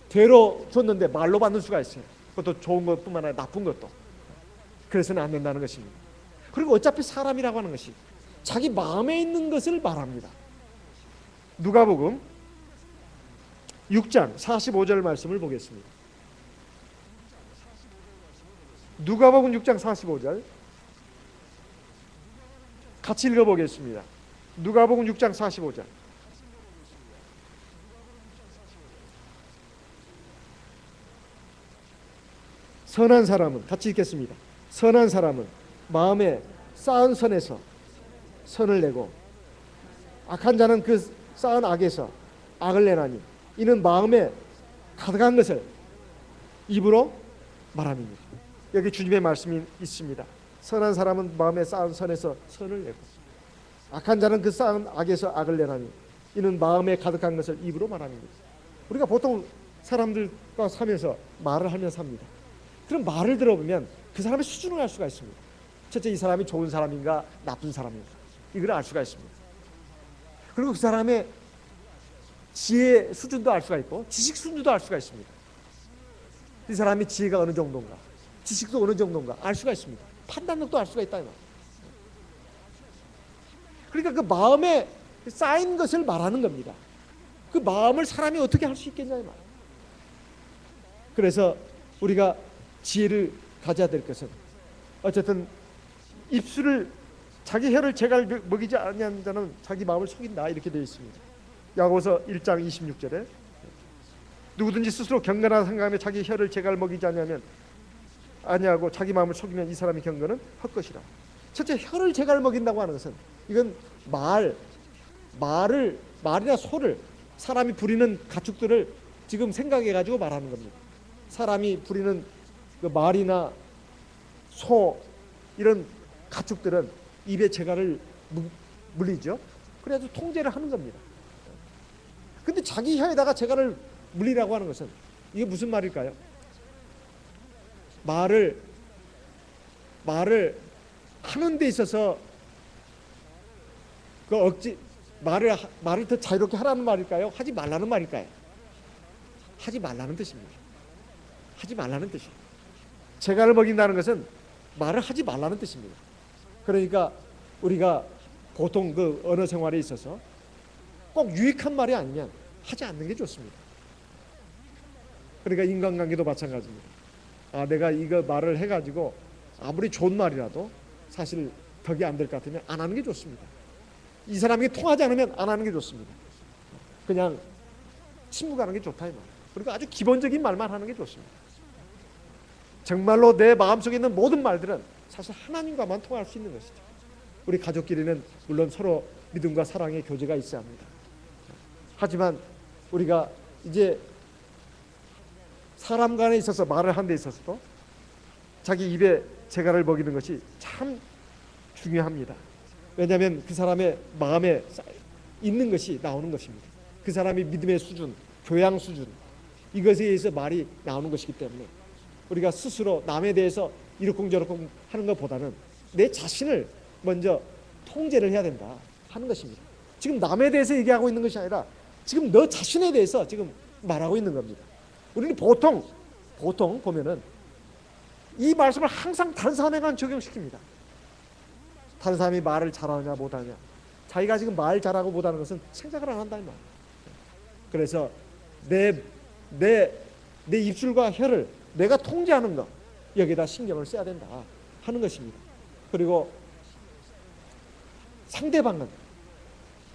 되로 줬는데 말로 받는 수가 있어요. 그것도 좋은 것뿐만 아니라 나쁜 것도. 그래서는 안 된다는 것입니다. 그리고 어차피 사람이라고 하는 것이 자기 마음에 있는 것을 말합니다. 누가복음 6장 45절 말씀을 보겠습니다. 누가복음 6장 45절 같이 읽어보겠습니다. 누가복음 6장 45절. 선한 사람은, 같이 읽겠습니다. 선한 사람은 마음에 쌓은 선에서 선을 내고 악한 자는 그 쌓은 악에서 악을 내나니 이는 마음에 가득한 것을 입으로 말함입니다. 여기 주님의 말씀이 있습니다. 선한 사람은 마음에 쌓은 선에서 선을 내고 악한 자는 그 쌓은 악에서 악을 내나니 이는 마음에 가득한 것을 입으로 말함입니다. 우리가 보통 사람들과 살면서 말을 하면서 삽니다. 그럼 말을 들어보면 그 사람의 수준을 알 수가 있습니다. 첫째, 이 사람이 좋은 사람인가 나쁜 사람인가 이걸 알 수가 있습니다. 그리고 그 사람의 지혜 수준도 알 수가 있고 지식 수준도 알 수가 있습니다. 이 사람이 지혜가 어느 정도인가 지식도 어느 정도인가 알 수가 있습니다. 판단력도 알 수가 있다 이 말. 그러니까 그 마음에 쌓인 것을 말하는 겁니다. 그 마음을 사람이 어떻게 할 수 있겠냐 이 말. 그래서 우리가 지혜를 가져야 될 것은 어쨌든 입술을 자기 혀를 제갈 먹이지 아니하는 자는 자기 마음을 속인다 이렇게 되어 있습니다. 야고보서 1장 26절에 누구든지 스스로 경건하다 생각하며 자기 혀를 제갈 먹이지 아니하고 자기 마음을 속이면 이 사람의 경건은 헛것이라. 첫째, 혀를 제갈 먹인다고 하는 것은 이건 말이나 소를 사람이 부리는 가축들을 지금 생각해 가지고 말하는 겁니다. 사람이 부리는 그 말이나 소 이런 가축들은 입에 재갈을 물리죠. 그래서 통제를 하는 겁니다. 근데 자기 혀에다가 재갈을 물리라고 하는 것은 이게 무슨 말일까요? 말을 하는 데 있어서 그 말을 더 자유롭게 하라는 말일까요? 하지 말라는 말일까요? 하지 말라는 뜻입니다. 하지 말라는 뜻이에요. 재갈을 먹인다는 것은 말을 하지 말라는 뜻입니다. 그러니까 우리가 보통 그 언어 생활에 있어서 꼭 유익한 말이 아니면 하지 않는 게 좋습니다. 그러니까 인간관계도 마찬가지입니다. 내가 이거 말을 해가지고 아무리 좋은 말이라도 사실 덕이 안 될 것 같으면 안 하는 게 좋습니다. 이 사람에게 통하지 않으면 안 하는 게 좋습니다. 그냥 침묵하는 게 좋다 이 말이에요. 그리고 아주 기본적인 말만 하는 게 좋습니다. 정말로 내 마음속에 있는 모든 말들은 사실 하나님과만 통할 수 있는 것이죠. 우리 가족끼리는 물론 서로 믿음과 사랑의 교제가 있어야 합니다. 하지만 우리가 이제 사람 간에 있어서 말을 하는 데 있어서도 자기 입에 재갈을 먹이는 것이 참 중요합니다. 왜냐하면 그 사람의 마음에 있는 것이 나오는 것입니다. 그 사람이 믿음의 수준, 교양 수준 이것에 의해서 말이 나오는 것이기 때문에 우리가 스스로 남에 대해서 이러쿵저러쿵 하는 것보다는 내 자신을 먼저 통제를 해야 된다 하는 것입니다. 지금 남에 대해서 얘기하고 있는 것이 아니라 지금 너 자신에 대해서 지금 말하고 있는 겁니다. 우리는 보통 보면은 이 말씀을 항상 다른 사람에게만 적용시킵니다. 다른 사람이 말을 잘하냐 못하냐, 자기가 지금 말 잘하고 못하는 것은 생각을 안 한다 이 말이에요. 그래서 내 입술과 혀를 내가 통제하는 것, 여기에다 신경을 써야 된다 하는 것입니다. 그리고 상대방은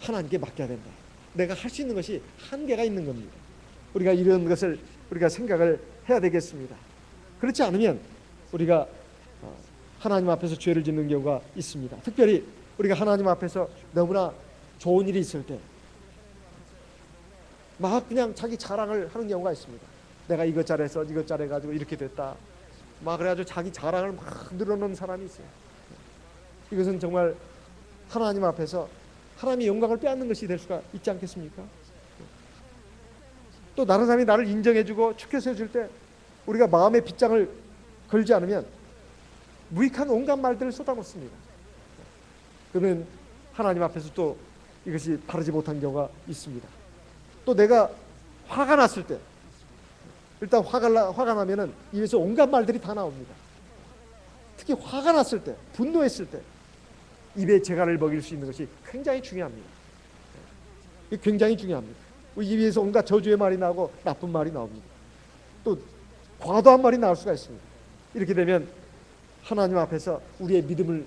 하나님께 맡겨야 된다. 내가 할 수 있는 것이 한계가 있는 겁니다. 우리가 이런 것을 우리가 생각을 해야 되겠습니다. 그렇지 않으면 우리가 하나님 앞에서 죄를 짓는 경우가 있습니다. 특별히 우리가 하나님 앞에서 너무나 좋은 일이 있을 때 막 그냥 자기 자랑을 하는 경우가 있습니다. 내가 이것 잘해서 이것 잘해가지고 이렇게 됐다. 막 그래가지고 자기 자랑을 막 늘어놓는 사람이 있어요. 이것은 정말 하나님 앞에서 하나님의 영광을 빼앗는 것이 될 수가 있지 않겠습니까? 또 다른 사람이 나를 인정해주고 축켜 세워줄 때 우리가 마음의 빗장을 걸지 않으면 무익한 온갖 말들을 쏟아놓습니다. 그러면 하나님 앞에서 또 이것이 바르지 못한 경우가 있습니다. 또 내가 화가 났을 때 일단 화가 나면은 입에서 온갖 말들이 다 나옵니다. 특히 화가 났을 때, 분노했을 때 입에 재갈을 먹일 수 있는 것이 굉장히 중요합니다. 굉장히 중요합니다. 입에서 온갖 저주의 말이 나오고 나쁜 말이 나옵니다. 또 과도한 말이 나올 수가 있습니다. 이렇게 되면 하나님 앞에서 우리의 믿음을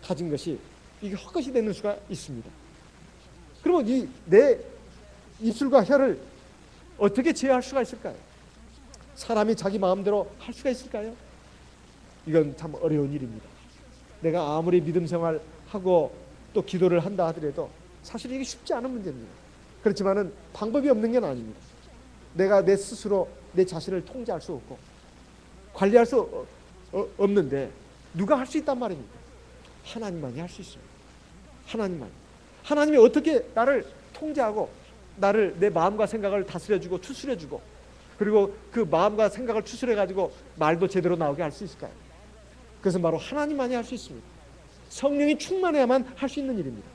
가진 것이 이게 헛것이 되는 수가 있습니다. 그러면 내 입술과 혀를 어떻게 제어할 수가 있을까요? 사람이 자기 마음대로 할 수가 있을까요? 이건 참 어려운 일입니다. 내가 아무리 믿음 생활하고 또 기도를 한다 하더라도 사실 이게 쉽지 않은 문제입니다. 그렇지만은 방법이 없는 건 아닙니다. 내가 내 스스로 내 자신을 통제할 수 없고 관리할 수 없는데 누가 할 수 있단 말입니까? 하나님만이 할 수 있습니다. 하나님이 어떻게 나를 통제하고 나를 내 마음과 생각을 다스려주고 추스려주고 그리고 그 마음과 생각을 추스려가지고 말도 제대로 나오게 할 수 있을까요? 그것은 바로 하나님만이 할 수 있습니다. 성령이 충만해야만 할 수 있는 일입니다.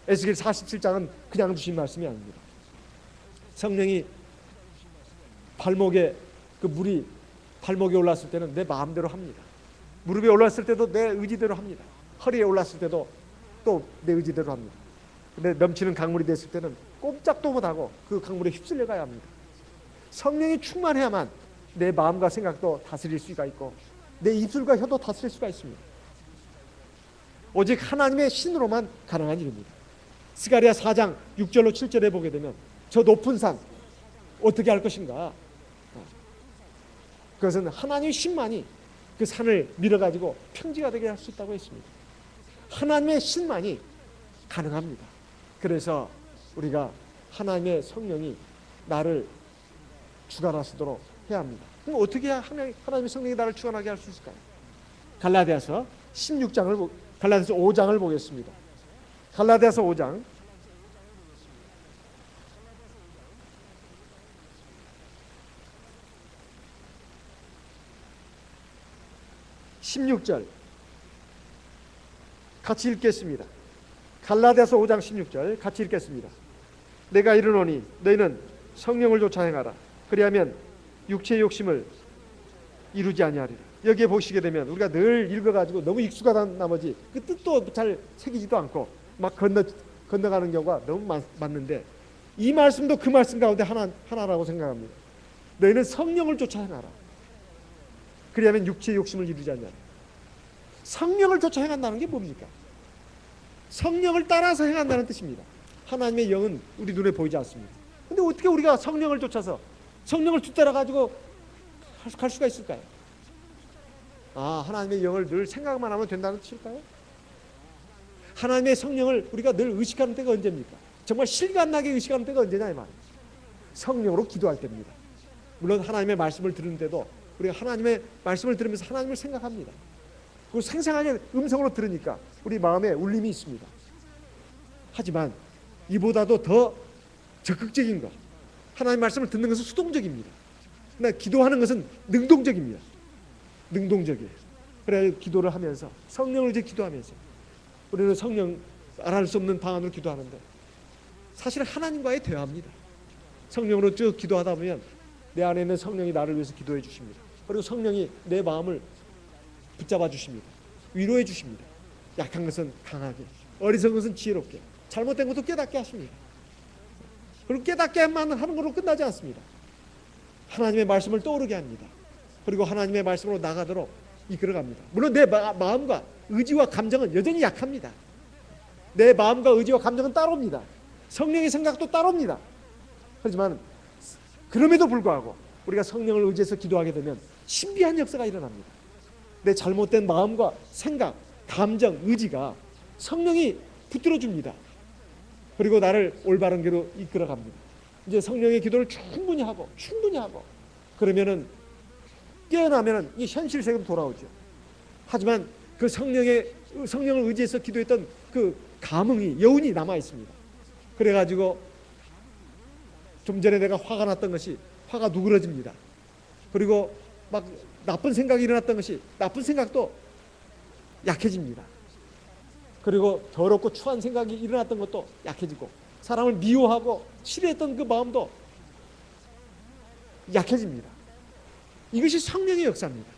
에스겔 47장은 그냥 주신 말씀이 아닙니다. 성령이 발목에 그 물이 발목에 올랐을 때는 내 마음대로 합니다. 무릎에 올랐을 때도 내 의지대로 합니다. 허리에 올랐을 때도 또 내 의지대로 합니다. 근데 넘치는 강물이 됐을 때는 꼼짝도 못하고 그 강물에 휩쓸려 가야 합니다. 성령이 충만해야만 내 마음과 생각도 다스릴 수가 있고 내 입술과 혀도 다스릴 수가 있습니다. 오직 하나님의 신으로만 가능한 일입니다. 스가랴 4장 6절로 7절에 보게 되면 저 높은 산 어떻게 할 것인가? 그것은 하나님의 신만이 그 산을 밀어가지고 평지가 되게 할 수 있다고 했습니다. 하나님의 신만이 가능합니다. 그래서 우리가 하나님의 성령이 나를 주관하시도록 해야 합니다. 그럼 어떻게 해야 하나님의 성령이 나를 주관하게 할 수 있을까요? 갈라디아서 5장을 보겠습니다. 갈라디아서 5장 16절 같이 읽겠습니다. 갈라디아서 5장 16절 같이 읽겠습니다. 내가 이르노니 너희는 성령을 쫓아 행하라. 그리하면 육체의 욕심을 이루지 아니하리라. 여기에 보시게 되면 우리가 늘 읽어가지고 너무 익숙하다는 나머지 그 뜻도 잘 새기지도 않고 막 건너가는 경우가 너무 많는데 이 말씀도 그 말씀 가운데 하나라고 생각합니다. 너희는 성령을 쫓아 행하라. 그리하면 육체의 욕심을 이루지 않냐라. 성령을 쫓아 행한다는 게 뭡니까? 성령을 따라서 행한다는 뜻입니다. 하나님의 영은 우리 눈에 보이지 않습니다. 근데 어떻게 우리가 성령을 쫓아서 성령을 뒤따라 가지고 갈 수가 있을까요? 하나님의 영을 늘 생각만 하면 된다는 뜻일까요? 하나님의 성령을 우리가 늘 의식하는 때가 언제입니까? 정말 실감나게 의식하는 때가 언제냐 이 말이에요. 성령으로 기도할 때입니다. 물론 하나님의 말씀을 들으는데도 우리가 하나님의 말씀을 들으면서 하나님을 생각합니다. 그리고 생생하게 음성으로 들으니까 우리 마음에 울림이 있습니다. 하지만 이보다도 더 적극적인 것, 하나님의 말씀을 듣는 것은 수동적입니다. 그러나 기도하는 것은 능동적입니다. 능동적이에요. 그래 기도를 하면서 성령을 이제 기도하면서 우리는 성령 알아낼 수 없는 방안으로 기도하는데 사실 하나님과의 대화입니다. 성령으로 쭉 기도하다 보면 내 안에 있는 성령이 나를 위해서 기도해 주십니다. 그리고 성령이 내 마음을 붙잡아 주십니다. 위로해 주십니다. 약한 것은 강하게, 어리석은 것은 지혜롭게, 잘못된 것도 깨닫게 하십니다. 그리고 깨닫게만 하는 걸로 끝나지 않습니다. 하나님의 말씀을 떠오르게 합니다. 그리고 하나님의 말씀으로 나가도록 이끌어갑니다. 물론 내 마음과 의지와 감정은 여전히 약합니다. 내 마음과 의지와 감정은 따로입니다. 성령의 생각도 따로입니다. 하지만 그럼에도 불구하고 우리가 성령을 의지해서 기도하게 되면 신비한 역사가 일어납니다. 내 잘못된 마음과 생각, 감정, 의지가 성령이 붙들어줍니다. 그리고 나를 올바른 길로 이끌어갑니다. 이제 성령의 기도를 충분히 하고 그러면은 깨어나면은 이 현실 세계로 돌아오죠. 하지만 그 성령을 의지해서 기도했던 그 감흥이 여운이 남아 있습니다. 그래가지고 좀 전에 내가 화가 났던 것이 화가 누그러집니다. 그리고 막 나쁜 생각이 일어났던 것이 나쁜 생각도 약해집니다. 그리고 더럽고 추한 생각이 일어났던 것도 약해지고 사람을 미워하고 싫어했던 그 마음도 약해집니다. 이것이 성령의 역사입니다.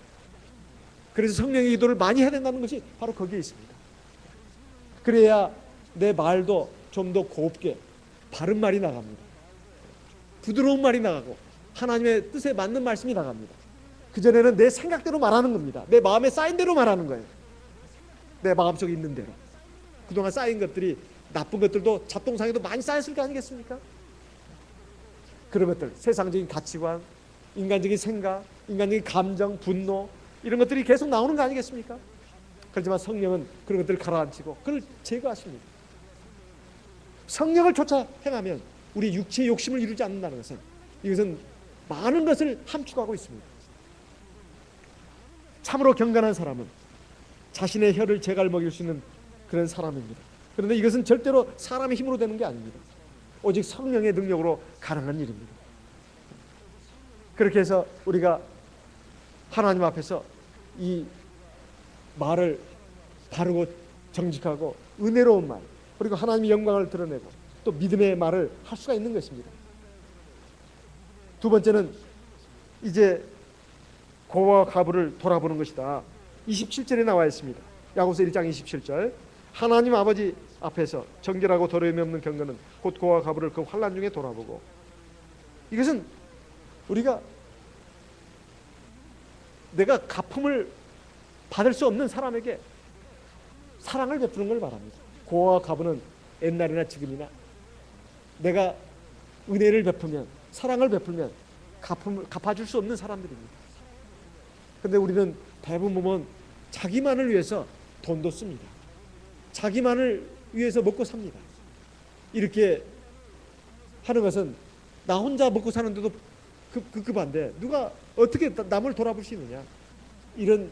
그래서 성령의 기도를 많이 해야 된다는 것이 바로 거기에 있습니다. 그래야 내 말도 좀 더 곱게 바른 말이 나갑니다. 부드러운 말이 나가고 하나님의 뜻에 맞는 말씀이 나갑니다. 그전에는 내 생각대로 말하는 겁니다. 내 마음에 쌓인 대로 말하는 거예요. 내 마음속에 있는 대로. 그동안 쌓인 것들이 나쁜 것들도 잡동사니도 많이 쌓였을 거 아니겠습니까? 그런 것들, 세상적인 가치관, 인간적인 생각, 인간적인 감정, 분노 이런 것들이 계속 나오는 거 아니겠습니까? 그렇지만 성령은 그런 것들을 가라앉히고 그걸 제거하십니다. 성령을 쫓아 행하면 우리 육체의 욕심을 이루지 않는다는 것은 이것은 많은 것을 함축하고 있습니다. 참으로 경건한 사람은 자신의 혀를 제갈 먹일 수 있는 그런 사람입니다. 그런데 이것은 절대로 사람의 힘으로 되는 게 아닙니다. 오직 성령의 능력으로 가능한 일입니다. 그렇게 해서 우리가 하나님 앞에서 이 말을 바르고 정직하고 은혜로운 말, 그리고 하나님의 영광을 드러내고 또 믿음의 말을 할 수가 있는 것입니다. 두 번째는 이제 고와 가부를 돌아보는 것이다. 27절에 나와 있습니다. 야고보서 1장 27절. 하나님 아버지 앞에서 정결하고 더러움이 없는 경건은 곧 고와 가부를 그 환난 중에 돌아보고, 이것은 우리가 내가 갚음을 받을 수 없는 사람에게 사랑을 베푸는 걸 말합니다. 고와 가부는 옛날이나 지금이나 내가 은혜를 베푸면, 사랑을 베풀면 갚아줄 수 없는 사람들입니다. 그런데 우리는 대부분 보면 자기만을 위해서 돈도 씁니다. 자기만을 위해서 먹고 삽니다. 이렇게 하는 것은 나 혼자 먹고 사는데도 급급한데 누가 어떻게 남을 돌아볼 수 있느냐, 이런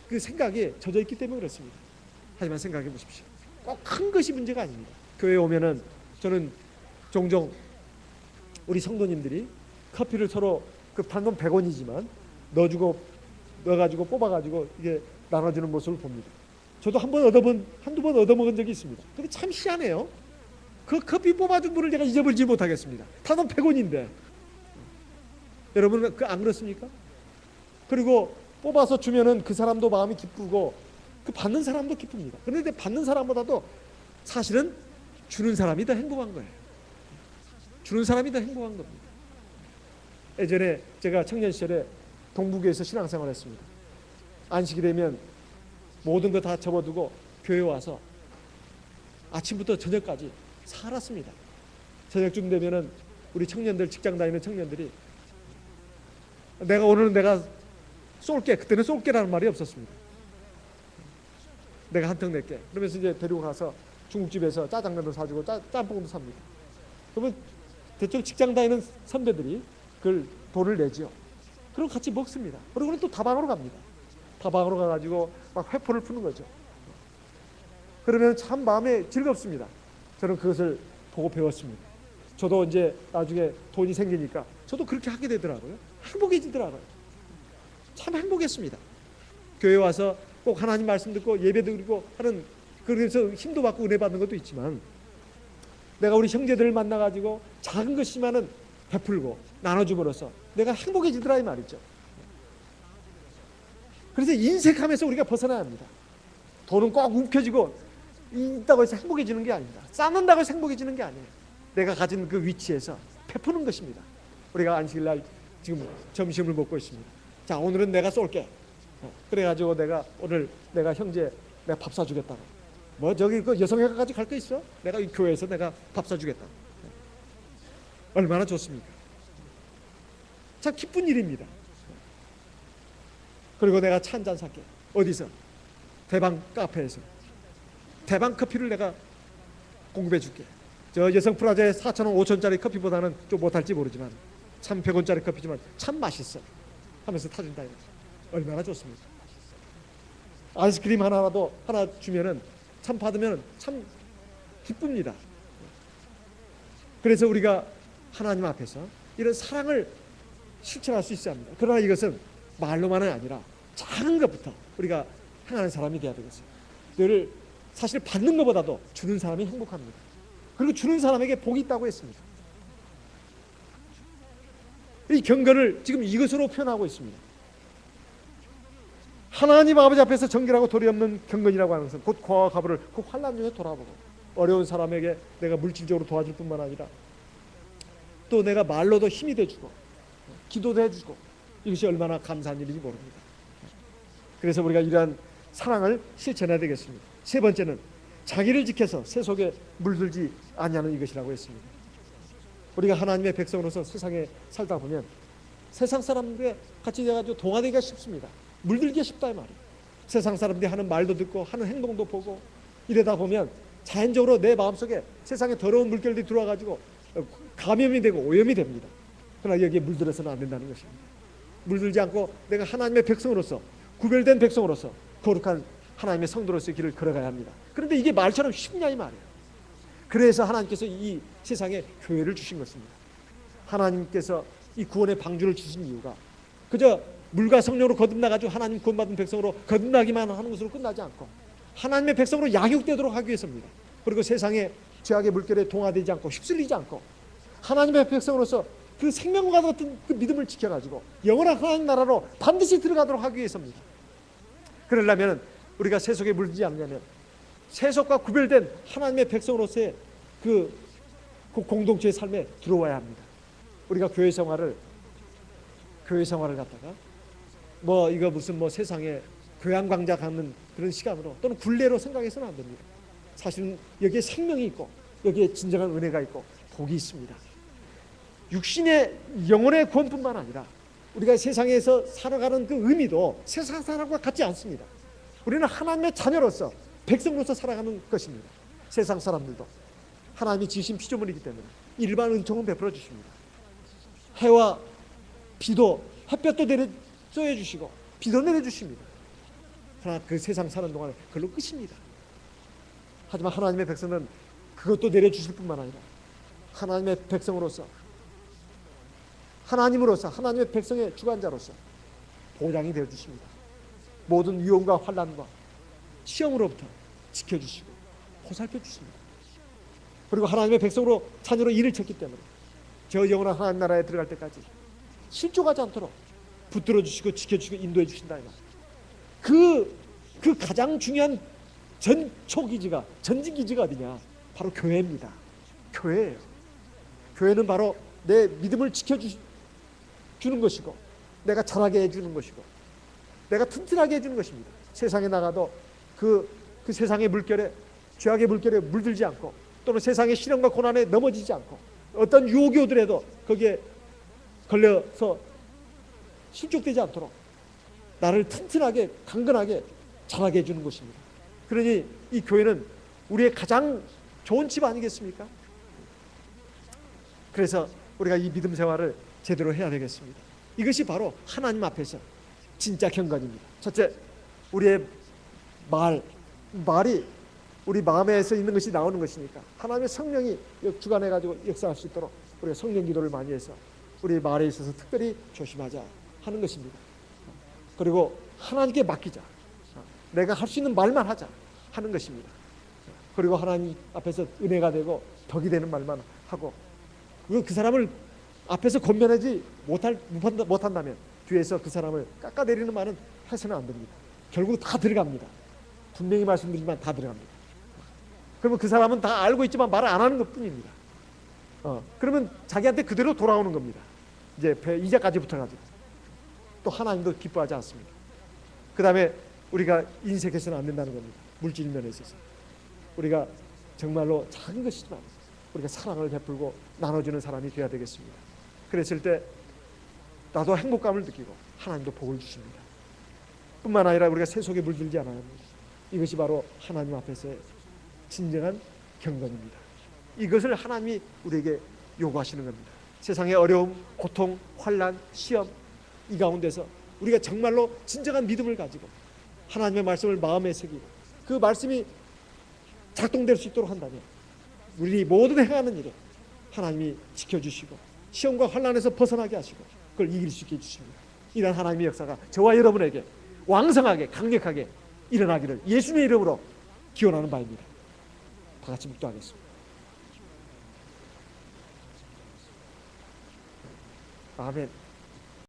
그 생각에 젖어 있기 때문에 그렇습니다. 하지만 생각해 보십시오. 꼭 큰 것이 문제가 아닙니다. 교회에 오면은 저는 종종 우리 성도님들이 커피를 서로 그 단돈 100원이지만 넣어가지고 뽑아가지고 이게 나눠주는 모습을 봅니다. 저도 한두 번 얻어먹은 적이 있습니다. 근데 참 희한해요. 그 커피 뽑아준 분을 제가 잊어버리지 못하겠습니다. 단돈 100원인데. 여러분 안 그렇습니까? 그리고 뽑아서 주면은 그 사람도 마음이 기쁘고 그 받는 사람도 기쁩니다. 그런데 받는 사람보다도 사실은 주는 사람이 더 행복한 거예요. 주는 사람이 더 행복한 겁니다. 예전에 제가 청년 시절에 동부교에서 신앙생활을 했습니다. 안식이 되면 모든 거 다 접어두고 교회 와서 아침부터 저녁까지 살았습니다. 저녁쯤 되면은 우리 청년들, 직장 다니는 청년들이 오늘은 내가 쏠게. 그때는 쏠게라는 말이 없었습니다. 내가 한턱 낼게. 그러면서 이제 데리고 가서 중국집에서 짜장면도 사주고 짬뽕도 삽니다. 그러면 대충 직장 다니는 선배들이 그걸 돈을 내죠. 그리고 같이 먹습니다. 그리고 또 다방으로 갑니다. 다방으로 가가지고 막 회포를 푸는 거죠. 그러면 참 마음에 즐겁습니다. 저는 그것을 보고 배웠습니다. 저도 이제 나중에 돈이 생기니까 저도 그렇게 하게 되더라고요. 행복해지더라고요. 참 행복했습니다. 교회 와서 꼭 하나님 말씀 듣고 예배 드리고 하는, 그래서 힘도 받고 은혜 받는 것도 있지만, 내가 우리 형제들을 만나가지고 작은 것이지만은 베풀고 나눠줌으로써 내가 행복해지더라 이 말이죠. 그래서 인색함에서 우리가 벗어나야 합니다. 돈은 꼭 움켜쥐고 있다고 해서 행복해지는 게 아닙니다. 쌓는다고 해서 행복해지는 게 아니에요. 내가 가진 그 위치에서 베푸는 것입니다. 우리가 안식일날 지금 점심을 먹고 있습니다. 자, 오늘은 내가 쏠게. 그래가지고 내가 오늘 내가 형제 내가 밥 사주겠다고. 뭐 저기 그 여성회관까지 갈 거 있어? 내가 이 교회에서 내가 밥 사주겠다. 얼마나 좋습니까? 참 기쁜 일입니다. 그리고 내가 차 한잔 살게. 어디서? 대방 카페에서. 대방 커피를 내가 공급해 줄게. 저 여성 프라자의 4,000원 5,000원짜리 커피보다는 좀 못할지 모르지만 참 100원짜리 커피지만 참 맛있어 하면서 타준다. 얼마나 좋습니까? 아이스크림 하나라도 하나 주면은 참 받으면 참 기쁩니다. 그래서 우리가 하나님 앞에서 이런 사랑을 실천할 수 있어야 합니다. 그러나 이것은 말로만은 아니라 작은 것부터 우리가 행하는 사람이 되어야 되겠어요. 늘 사실 받는 것보다도 주는 사람이 행복합니다. 그리고 주는 사람에게 복이 있다고 했습니다. 이 경건을 지금 이것으로 표현하고 있습니다. 하나님 아버지 앞에서 정결하고 도리 없는 경건이라고 하는 것은 곧 고아와 과부를 그 환난 중에 돌아보고 어려운 사람에게 내가 물질적으로 도와줄 뿐만 아니라 또 내가 말로도 힘이 돼주고 기도도 해주고, 이것이 얼마나 감사한 일인지 모릅니다. 그래서 우리가 이러한 사랑을 실천해야 되겠습니다. 세 번째는 자기를 지켜서 세속에 물들지 아니하는 이것이라고 했습니다. 우리가 하나님의 백성으로서 세상에 살다 보면 세상 사람들과 같이 돼가지고 동화되기가 쉽습니다. 물들기가 쉽다 이 말이에요. 세상 사람들이 하는 말도 듣고 하는 행동도 보고 이러다 보면 자연적으로 내 마음속에 세상에 더러운 물결들이 들어와가지고 감염이 되고 오염이 됩니다. 그러나 여기에 물들어서는 안 된다는 것입니다. 물들지 않고 내가 하나님의 백성으로서, 구별된 백성으로서 거룩한 하나님의 성도로서의 길을 걸어가야 합니다. 그런데 이게 말처럼 쉽냐 이 말이에요. 그래서 하나님께서 이 세상에 교회를 주신 것입니다. 하나님께서 이 구원의 방주를 주신 이유가 그저 물과 성령으로 거듭나가지고 하나님 구원받은 백성으로 거듭나기만 하는 것으로 끝나지 않고 하나님의 백성으로 양육되도록 하기 위해서입니다. 그리고 세상의 죄악의 물결에 동화되지 않고 휩쓸리지 않고 하나님의 백성으로서 그 생명과 같은 그 믿음을 지켜가지고 영원한 하나님 나라로 반드시 들어가도록 하기 위해서입니다. 그러려면 우리가 세속에 물들지 않으려면 세속과 구별된 하나님의 백성으로서의 그 공동체의 삶에 들어와야 합니다. 우리가 교회 생활을 갖다가 뭐 이거 무슨 뭐 세상에 교양광자 갖는 그런 시간으로 또는 굴레로 생각해서는 안 됩니다. 사실은 여기에 생명이 있고 여기에 진정한 은혜가 있고 복이 있습니다. 육신의 영혼의 구원뿐만 아니라 우리가 세상에서 살아가는 그 의미도 세상 사람과 같지 않습니다. 우리는 하나님의 자녀로서 백성으로서 살아가는 것입니다. 세상 사람들도 하나님이 지으신 피조물이기 때문에 일반 은총은 베풀어 주십니다. 해와 비도 햇볕도 쏘여주시고 비도 내려주십니다. 그러나 그 세상 사는 동안에 그걸로 끝입니다. 하지만 하나님의 백성은 그것도 내려주실 뿐만 아니라 하나님의 백성으로서 하나님으로서 하나님의 백성의 주관자로서 보장이 되어주십니다. 모든 위험과 환난과 시험으로부터 지켜주시고 보살펴 주십니다. 그리고 하나님의 백성으로 자녀로 일을 쳤기 때문에 저 영원한 하나님 나라에 들어갈 때까지 실족하지 않도록 붙들어 주시고 지켜주시고 인도해 주신다. 그 가장 중요한 전초기지가 전진기지가 어디냐? 바로 교회입니다. 교회예요. 교회는 바로 내 믿음을 지켜주는 것이고 내가 자라게 해주는 것이고 내가 튼튼하게 해주는 것입니다. 세상에 나가도 그 세상의 물결에 죄악의 물결에 물들지 않고 또는 세상의 시련과 고난에 넘어지지 않고 어떤 유혹이 오더라도 거기에 걸려서 실족되지 않도록 나를 튼튼하게 강건하게 자라게 해주는 것입니다. 그러니 이 교회는 우리의 가장 좋은 집 아니겠습니까? 그래서 우리가 이 믿음 생활을 제대로 해야 되겠습니다. 이것이 바로 하나님 앞에서 진짜 경건입니다. 첫째, 우리의 말이 우리 마음에서 있는 것이 나오는 것이니까 하나님의 성령이 주관해가지고 역사할 수 있도록 우리가 성령 기도를 많이 해서 우리 말에 있어서 특별히 조심하자 하는 것입니다. 그리고 하나님께 맡기자. 내가 할 수 있는 말만 하자 하는 것입니다. 그리고 하나님 앞에서 은혜가 되고 덕이 되는 말만 하고, 그리고 그 사람을 앞에서 권면하지 못한다면 뒤에서 그 사람을 깎아내리는 말은 해서는 안 됩니다. 결국 다 들어갑니다. 분명히 말씀드리지만 다 들어갑니다. 그러면 그 사람은 다 알고 있지만 말을 안 하는 것뿐입니다. 그러면 자기한테 그대로 돌아오는 겁니다. 이제 이자까지 붙어가지고 또 하나님도 기뻐하지 않습니다. 그 다음에 우리가 인색해서는 안 된다는 겁니다. 물질 면에 있어서 우리가 정말로 작은 것이지만 우리가 사랑을 베풀고 나눠주는 사람이 되어야 되겠습니다. 그랬을 때 나도 행복감을 느끼고 하나님도 복을 주십니다. 뿐만 아니라 우리가 세속에 물들지 않아야 합니다. 이것이 바로 하나님 앞에서의 진정한 경건입니다. 이것을 하나님이 우리에게 요구하시는 겁니다. 세상의 어려움, 고통, 환난, 시험, 이 가운데서 우리가 정말로 진정한 믿음을 가지고 하나님의 말씀을 마음에 새기고 그 말씀이 작동될 수 있도록 한다면 우리 모든 행하는 일에 하나님이 지켜주시고 시험과 환난에서 벗어나게 하시고 그걸 이길 수 있게 해주십니다. 이런 하나님의 역사가 저와 여러분에게 왕성하게 강력하게 일어나기를 예수님의 이름으로 기원하는 바입니다. 다 같이 묵도하겠습니다. 아멘.